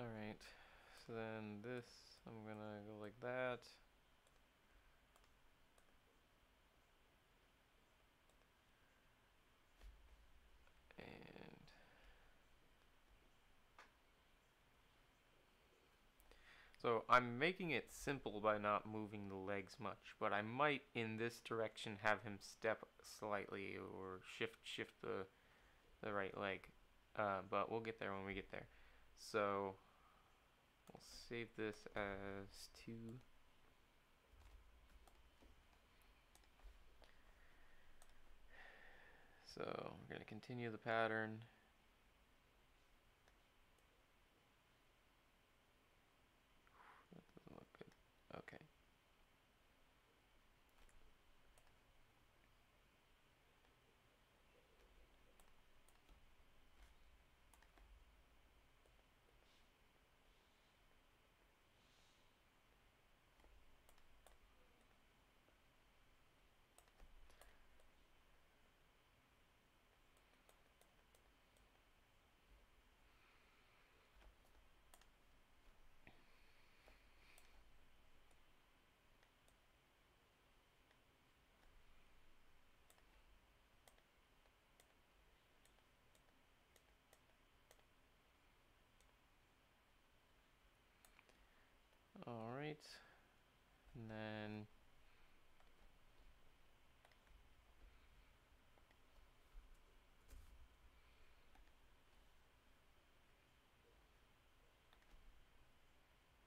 Speaker 1: Alright, so then this, I'm gonna go like that. And so I'm making it simple by not moving the legs much, but I might in this direction have him step slightly or shift the right leg. But we'll get there when we get there. So we'll save this as 2. So we're going to continue the pattern. That doesn't look good. Okay. All right. And then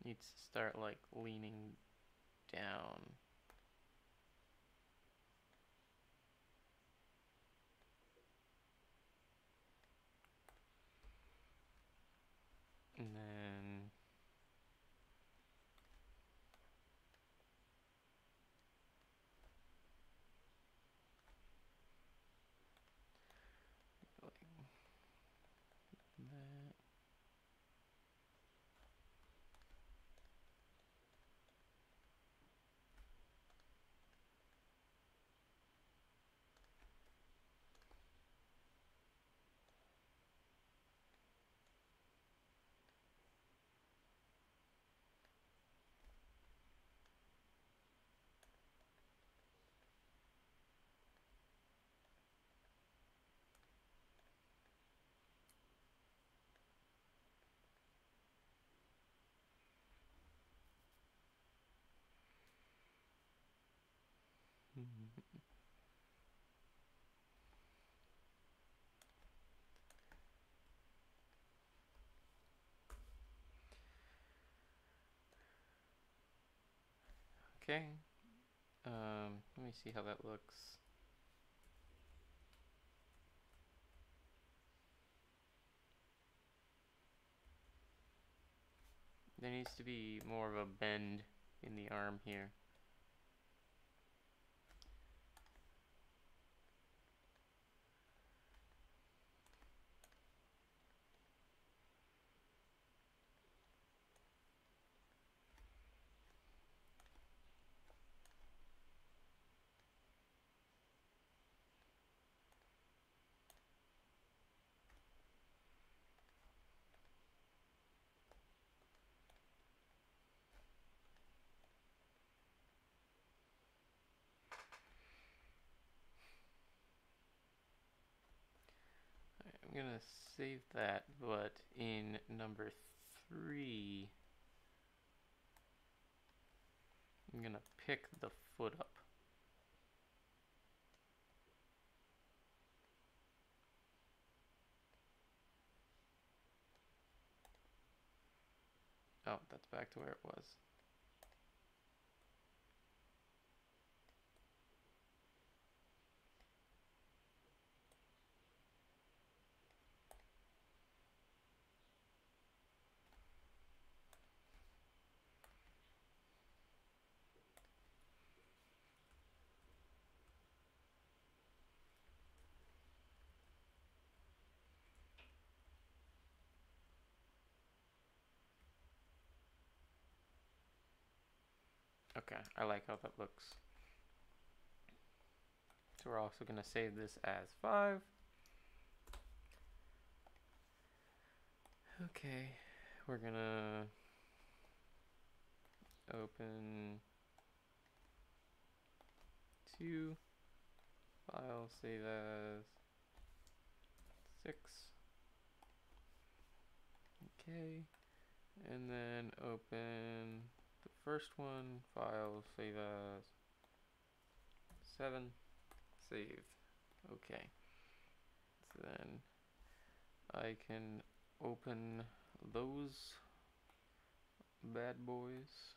Speaker 1: needs to start like leaning down. And then like that. Okay. Let me see how that looks. There needs to be more of a bend in the arm here. I'm gonna save that, but in number 3, I'm gonna pick the foot up. Oh, that's back to where it was. Okay, I like how that looks. So we're also going to save this as 5. Okay, we're going to open 2, file, save as 6. Okay, and then open the first one, file, save as 7, save. Okay, so then I can open those bad boys.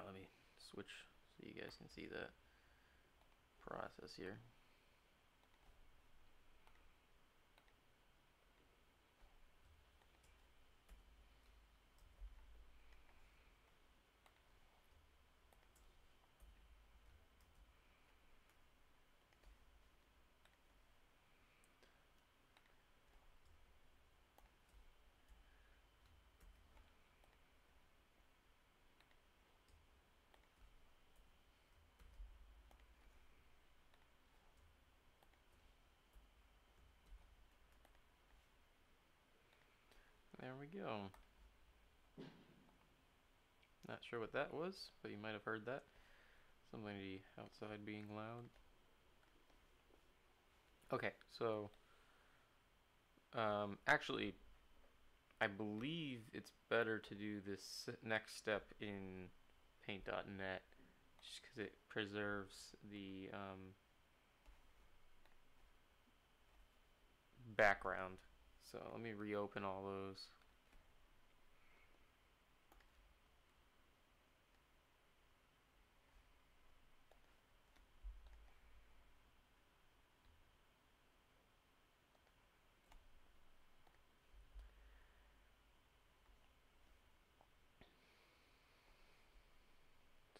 Speaker 1: Let me switch so you guys can see the process here. There we go. Not sure what that was, but you might have heard that. Somebody outside being loud. Okay, so Actually, I believe it's better to do this next step in paint.net just because it preserves the background. So let me reopen all those.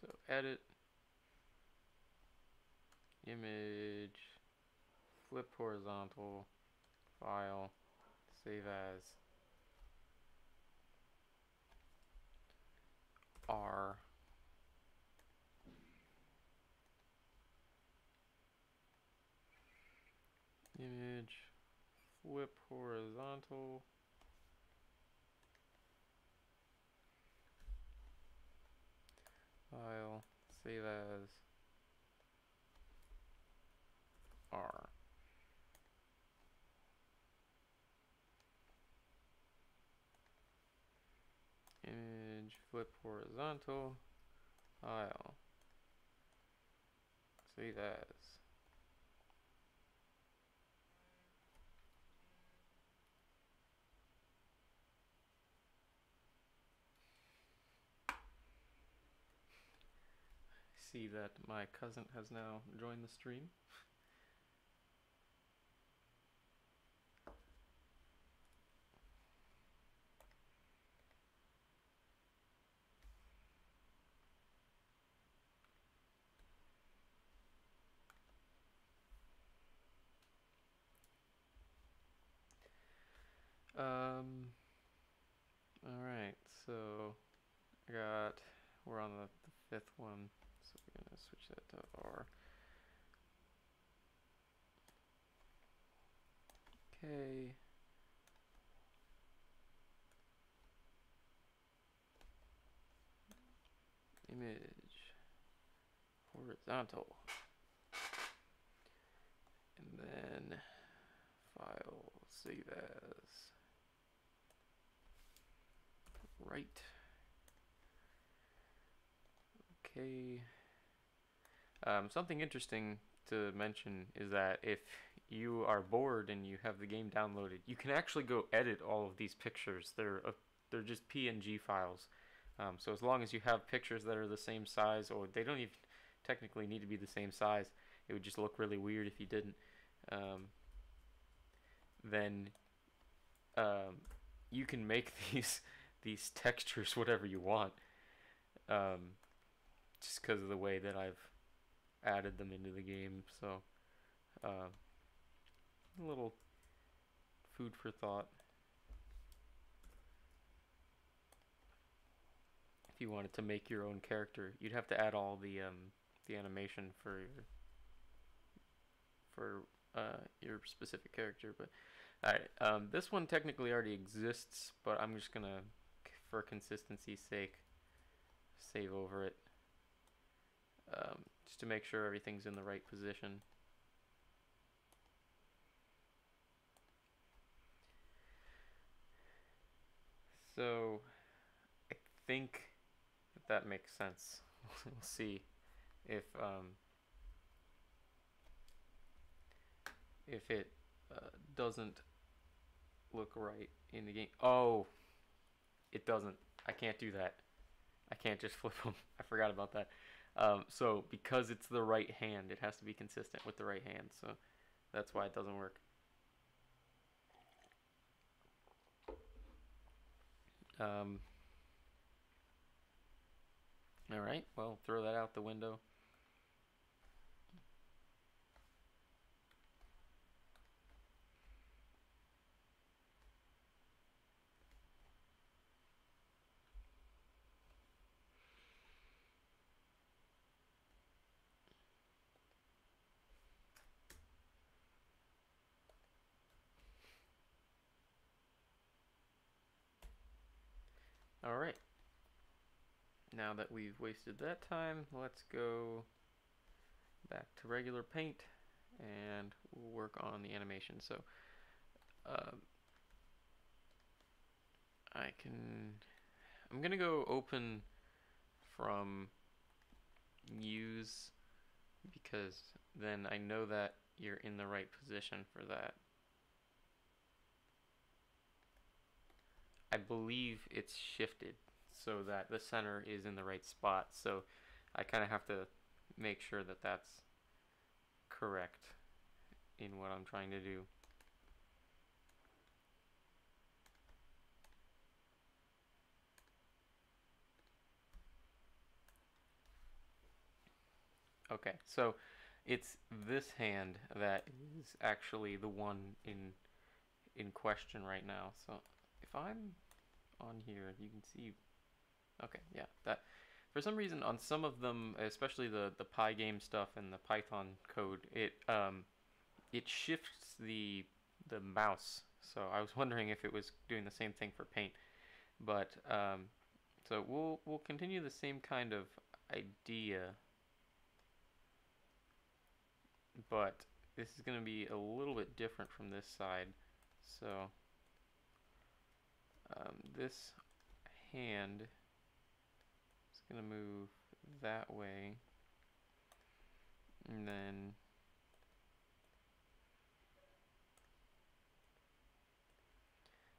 Speaker 1: So edit, image, flip horizontal, file, save as, R, image, flip horizontal, file, save as, R. Image, flip horizontal, file, save as. See that my cousin has now joined the stream. Alright, so we're on the fifth one, so we're gonna switch that to R. Okay. Image, horizontal. And then file, save as, right. Okay. Something interesting to mention is that if you are bored and you have the game downloaded, you can actually go edit all of these pictures. They're just PNG files. So as long as you have pictures that are the same size, or they don't even technically need to be the same size, it would just look really weird if you didn't. Then you can make these textures whatever you want, just because of the way that I've added them into the game. So a little food for thought. If you wanted to make your own character, you'd have to add all the animation for your specific character. But alright, this one technically already exists, but I'm just gonna, for consistency's sake, save over it, just to make sure everything's in the right position. So I think that makes sense. We'll see if it doesn't look right in the game. Oh, it doesn't. I can't do that. I can't just flip them. I forgot about that. So because it's the right hand, it has to be consistent with the right hand. So that's why it doesn't work. All right. Well, throw that out the window. All right. Now that we've wasted that time, let's go back to regular paint and we'll work on the animation. So I'm gonna go open from use because then I know that you're in the right position for that. I believe it's shifted so that the center is in the right spot. So I kind of have to make sure that that's correct in what I'm trying to do. Okay, so it's this hand that is actually the one in question right now. So if I'm on here, you can see. Okay, yeah, that for some reason on some of them, especially the Pygame stuff and the Python code, it shifts the mouse. So I was wondering if it was doing the same thing for Paint, but so we'll continue the same kind of idea, but this is going to be a little bit different from this side. So this hand is going to move that way, and then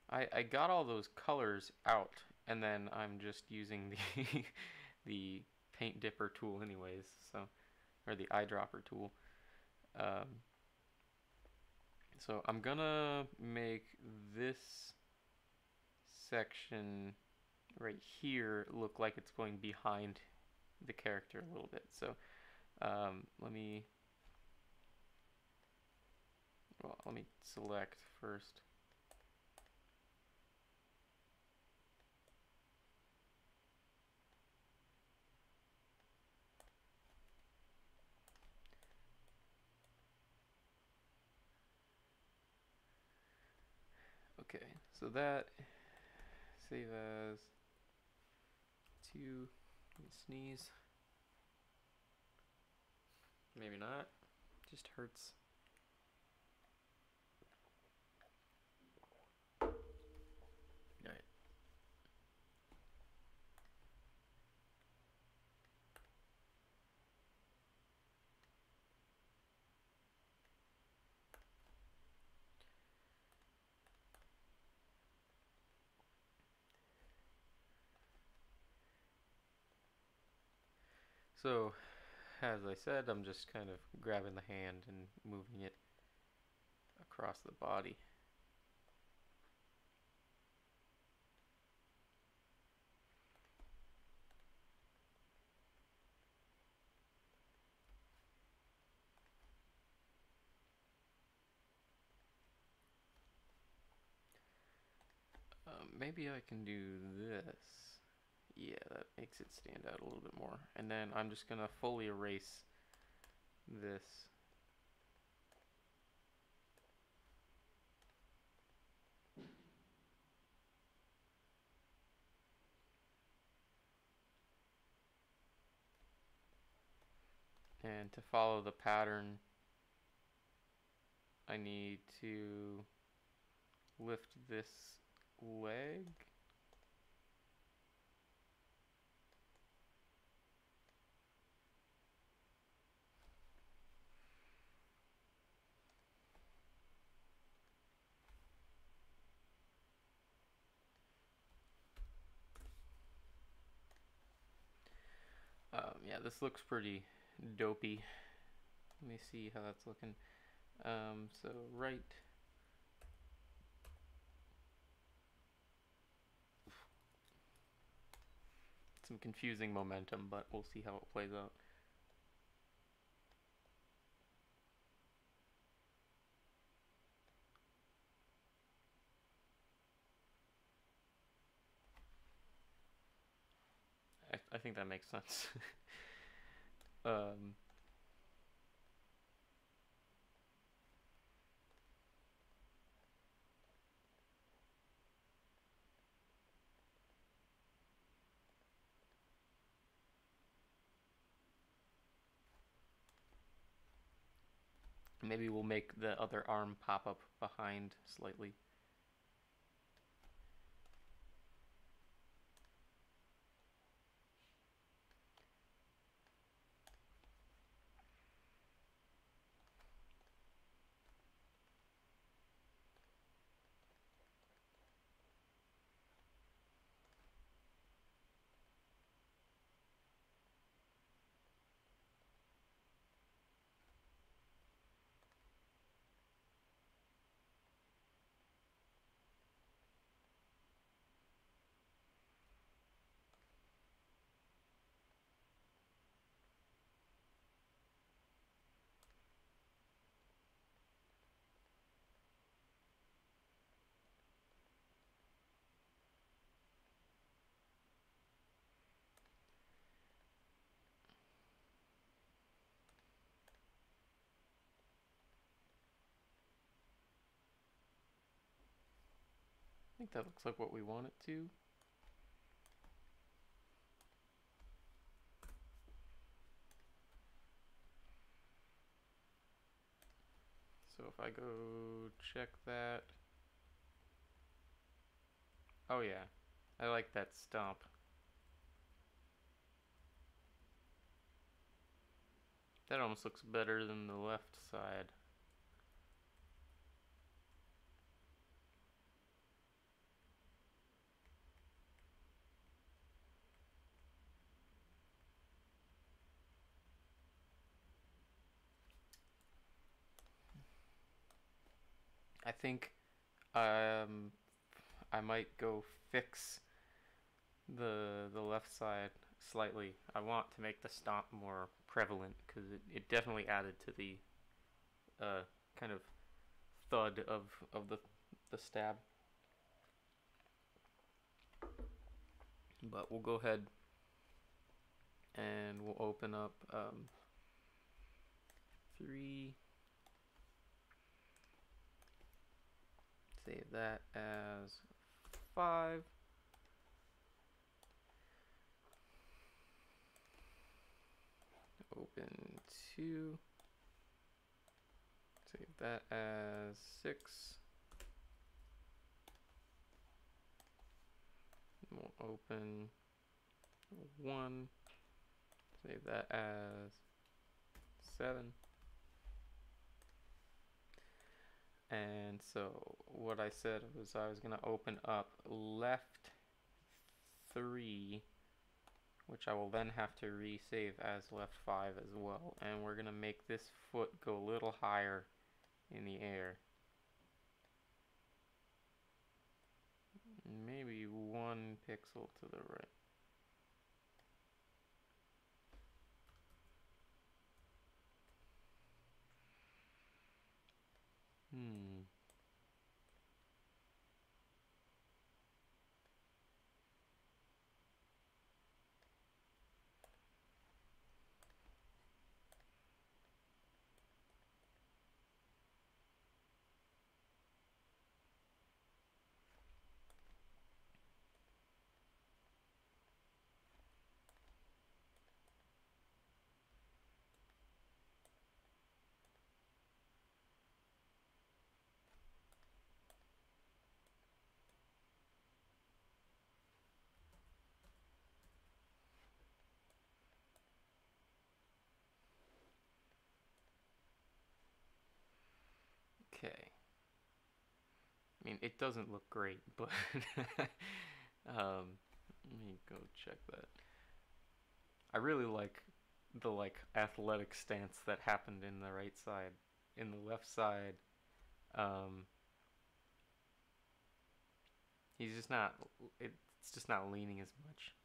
Speaker 1: I got all those colors out, and then I'm just using the the paint dipper tool anyways, so, or the eyedropper tool. So I'm gonna make this section right here look like it's going behind the character a little bit. So let me select first. Okay, so that, save as 2, sneeze. Maybe not, just hurts. Alright. So, as I said, I'm just kind of grabbing the hand and moving it across the body. Maybe I can do this. Yeah, that makes it stand out a little bit more. And then I'm just gonna fully erase this. And to follow the pattern, I need to lift this leg. Yeah, this looks pretty dopey. Let me see how that's looking. So right. Some confusing momentum, but we'll see how it plays out. I think that makes sense. Maybe we'll make the other arm pop up behind slightly. think that looks like what we want it to. So if I go check that. Oh yeah, I like that stomp. That almost looks better than the left side. I think I might go fix the left side slightly. I want to make the stomp more prevalent because it definitely added to the uh, kind of thud of the stab. But we'll go ahead and we'll open up 3. Save that as 5. Open 2. Save that as 6. We'll open 1. Save that as 7. And so what I said was I was going to open up left 3, which I will then have to resave as left 5 as well. And we're going to make this foot go a little higher in the air. Maybe 1 pixel to the right. Okay. I mean, it doesn't look great, but let me go check that. I really like the athletic stance that happened in the right side. In the left side, um, he's just not. It's just not leaning as much.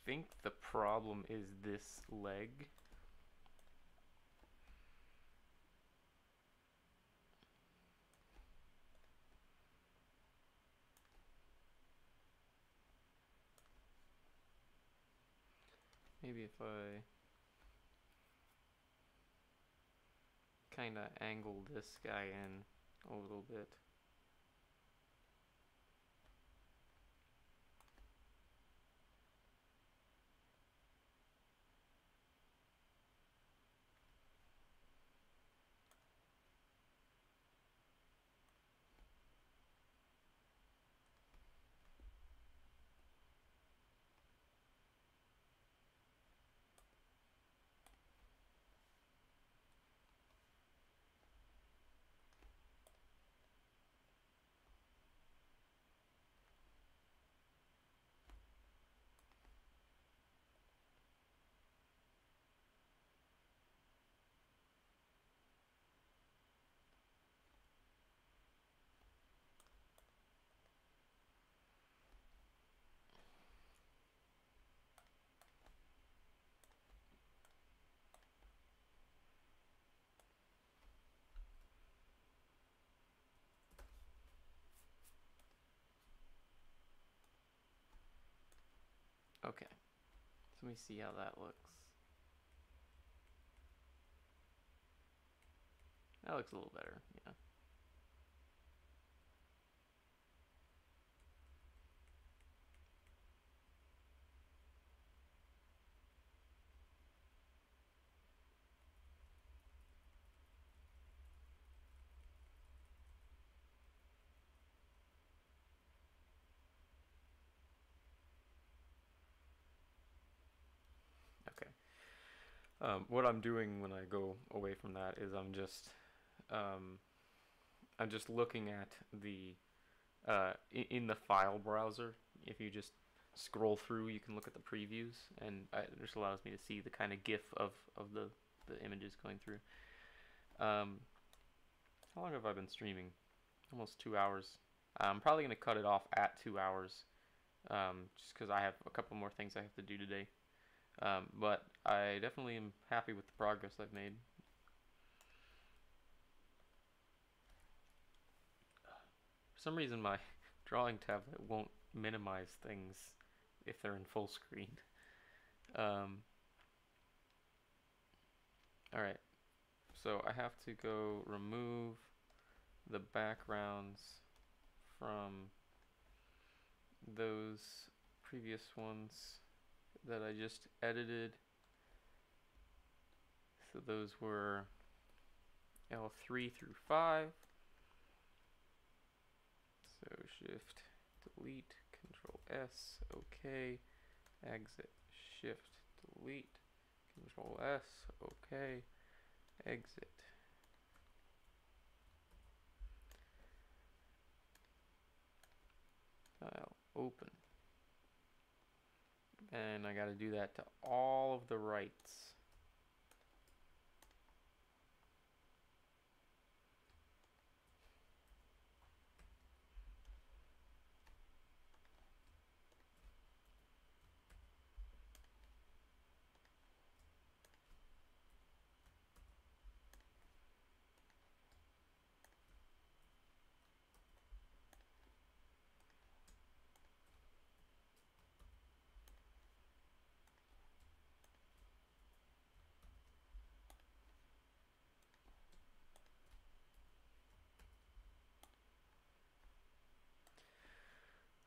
Speaker 1: I think the problem is this leg. Maybe if I kind of angle this guy in a little bit. Okay, so let me see how that looks. That looks a little better, yeah. Okay. What I'm doing when I go away from that is um, I'm just looking at the in the file browser. If you just scroll through, you can look at the previews, and it just allows me to see the kind of GIF of the images going through. How long have I been streaming? Almost 2 hours. I'm probably gonna cut it off at 2 hours, just because I have a couple more things I have to do today. But I definitely am happy with the progress I've made. For some reason, my drawing tablet won't minimize things if they're in full screen. Um, Alright, so I have to go remove the backgrounds from those previous ones that I just edited. So those were L3 through 5. So shift, delete, control S, OK, exit, shift, delete, control S, OK, exit. File, open. And I gotta do that to all of the rights.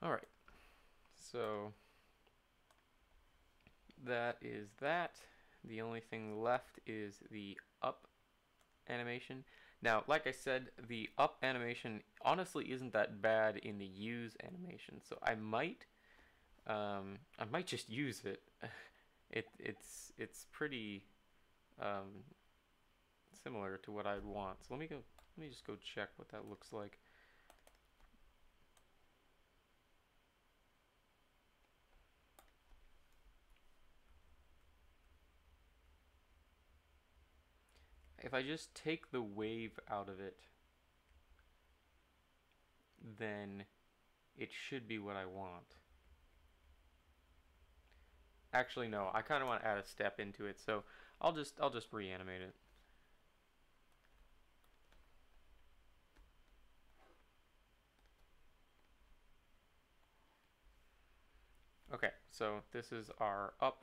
Speaker 1: Alright, so that is that. The only thing left is the up animation. Now, like I said, the up animation honestly isn't that bad in the use animation, so I might just use it. It's pretty similar to what I'd want. So let me just go check what that looks like. If I just take the wave out of it, then it should be what I want. Actually, no, I kind of want to add a step into it, so I'll just reanimate it. Okay, so this is our up.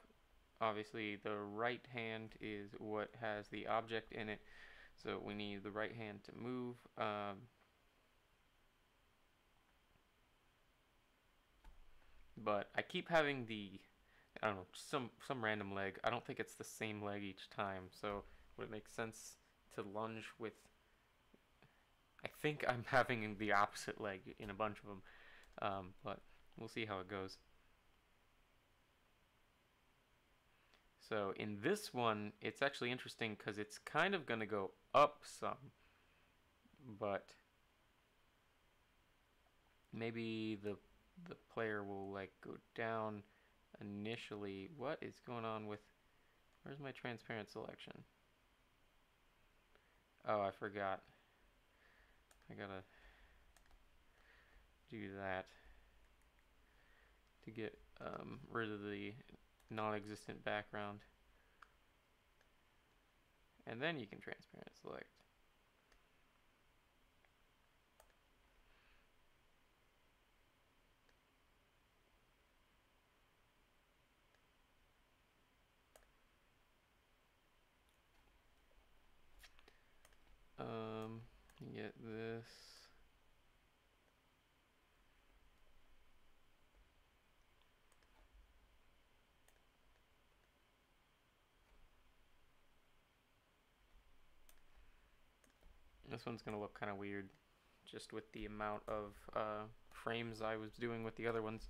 Speaker 1: Obviously, the right hand is what has the object in it, so we need the right hand to move. But I keep having I don't know, some random leg. I don't think it's the same leg each time, so would it make sense to lunge with... I think I'm having the opposite leg in a bunch of them, but we'll see how it goes. So in this one, it's actually interesting because it's kind of going to go up some, but maybe the player will like go down initially. What is going on with... Where's my transparent selection? Oh, I forgot. I gotta do that to get rid of the non-existent background. And then you can transparent select. get this. This one's gonna look kind of weird, just with the amount of frames I was doing with the other ones.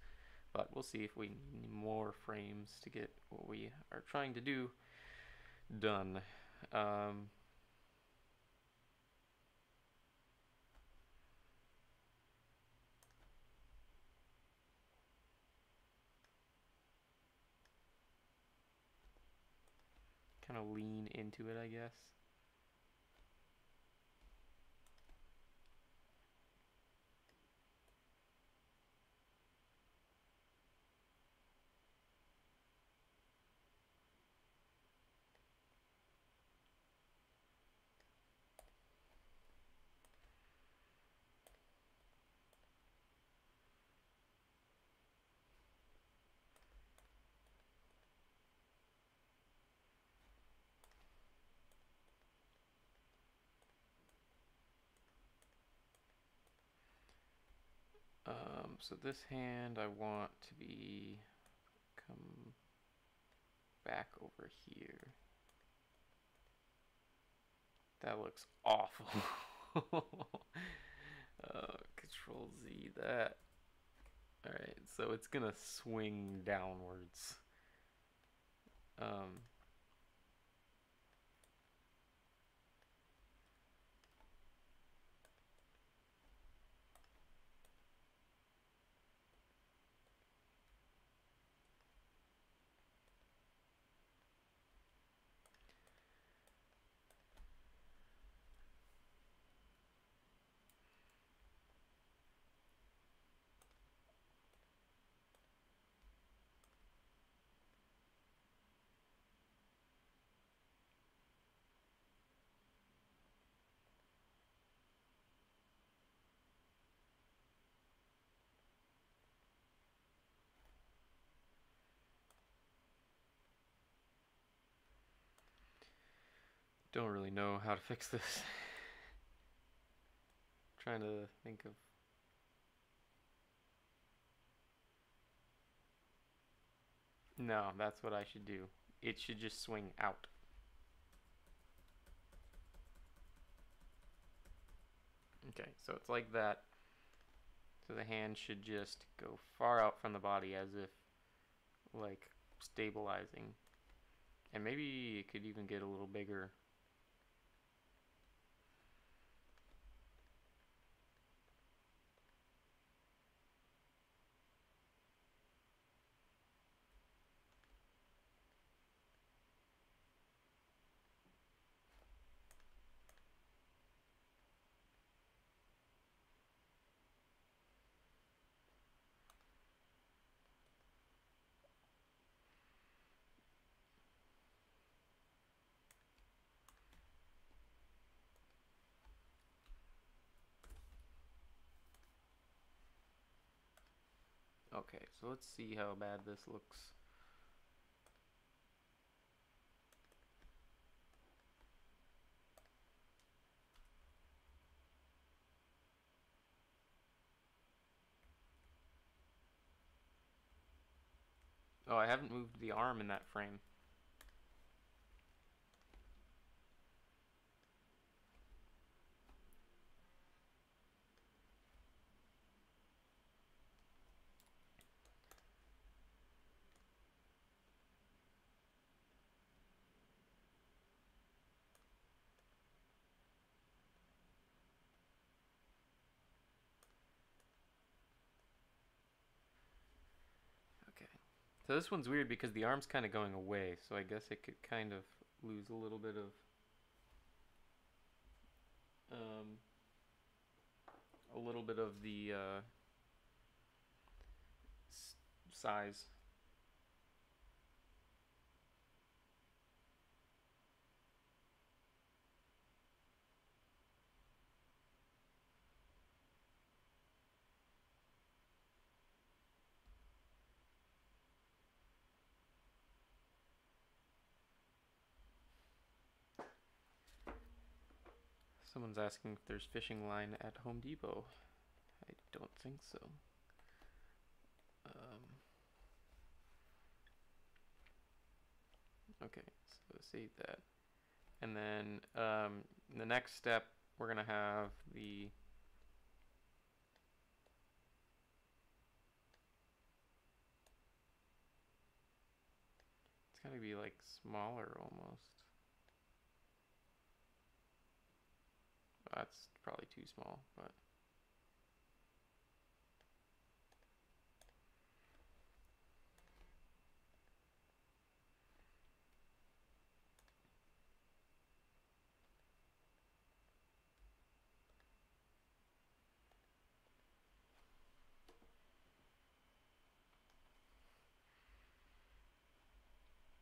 Speaker 1: But we'll see if we need more frames to get what we are trying to do done. Kind of lean into it, I guess. So this hand I want to be come back over here. That looks awful. Control Z that. Alright, so it's gonna swing downwards. Don't really know how to fix this. Trying to think of. No, that's what I should do. It should just swing out. Okay, so it's like that. So the hand should just go far out from the body as if like stabilizing. And maybe it could even get a little bigger. Okay, so let's see how bad this looks. Oh, I haven't moved the arm in that frame. Okay. So this one's weird because the arm's kind of going away, so I guess it could kind of lose a little bit of the size. Someone's asking if there's fishing line at Home Depot. I don't think so. Okay, so save that. And then the next step, we're going to have the it's got to be like smaller almost. That's probably too small, but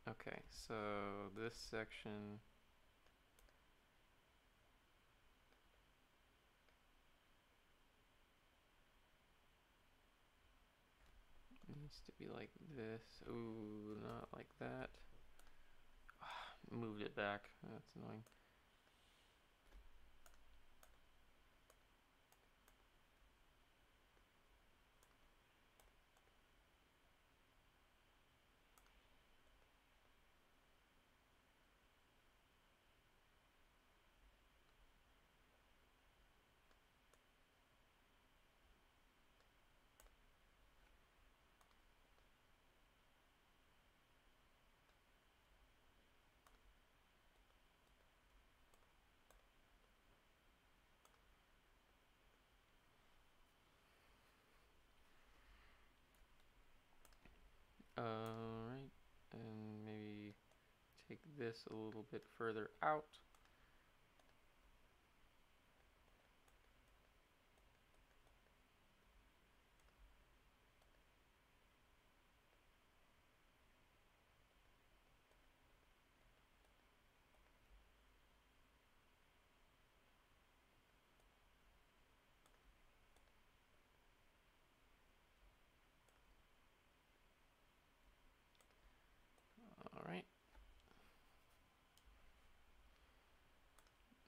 Speaker 1: okay, so this section needs to be like this. Ooh, not like that. Moved it back. That's annoying. Alright, and maybe take this a little bit further out. Alright.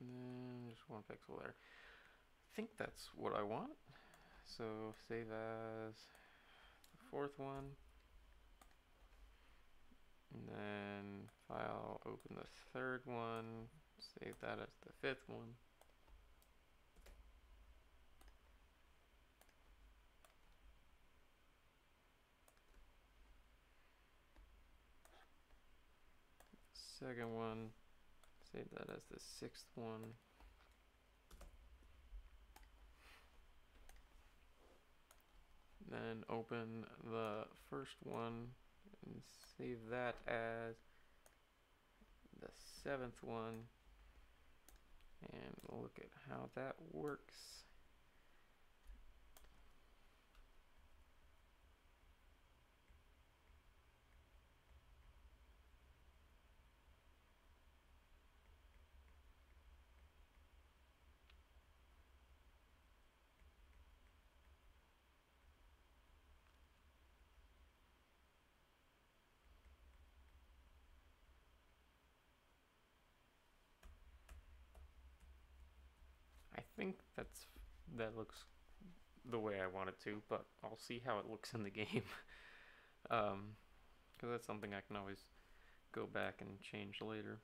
Speaker 1: And then just one pixel there. I think that's what I want. So save as the fourth one. And then file, open the third one, save that as the fifth one. Second one, save that as the sixth one. Then open the first one and save that as the seventh one. And look at how that works. I think that looks the way I want it to, but I'll see how it looks in the game. Because that's something I can always go back and change later.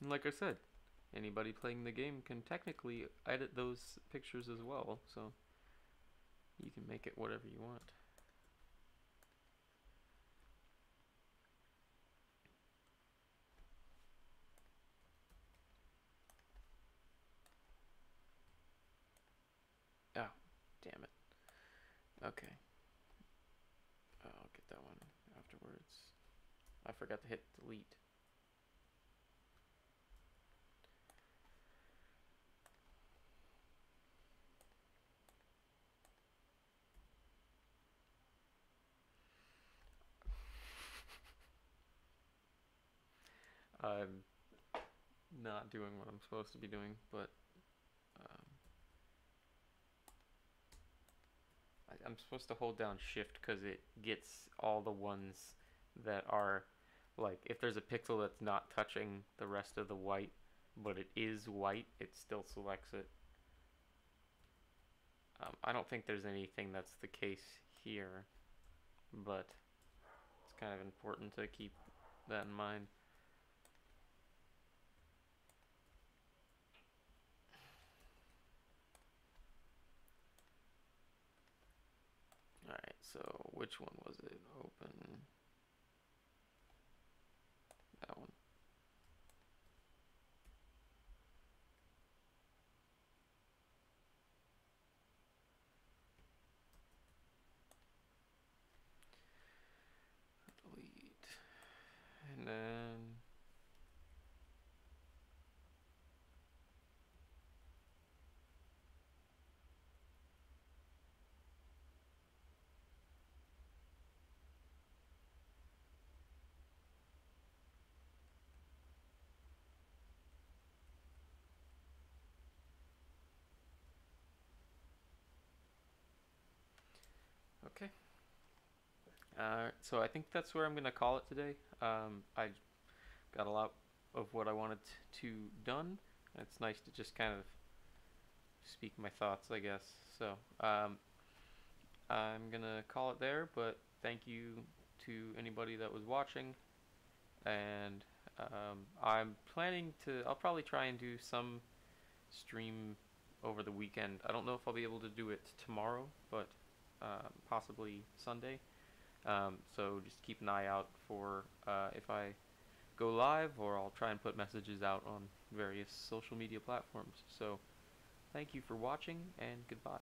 Speaker 1: And like I said, anybody playing the game can technically edit those pictures as well, so you can make it whatever you want. Oh, damn it. Okay. I'll get that one afterwards. I forgot to hit delete. I'm not doing what I'm supposed to be doing, but I'm supposed to hold down shift because it gets all the ones that are like, if there's a pixel that's not touching the rest of the white but it is white, it still selects it. I don't think there's anything that's the case here, but it's kind of important to keep that in mind. Alright, so which one was it? Open. That one. Delete. And then okay. So I think that's where I'm gonna call it today. I got a lot of what I wanted to done. It's nice to just kind of speak my thoughts, I guess. So I'm gonna call it there. But thank you to anybody that was watching, and I'm planning to. I'll probably try and do some stream over the weekend. I don't know if I'll be able to do it tomorrow, but possibly Sunday. So just keep an eye out for if I go live, or I'll try and put messages out on various social media platforms. So thank you for watching, and goodbye.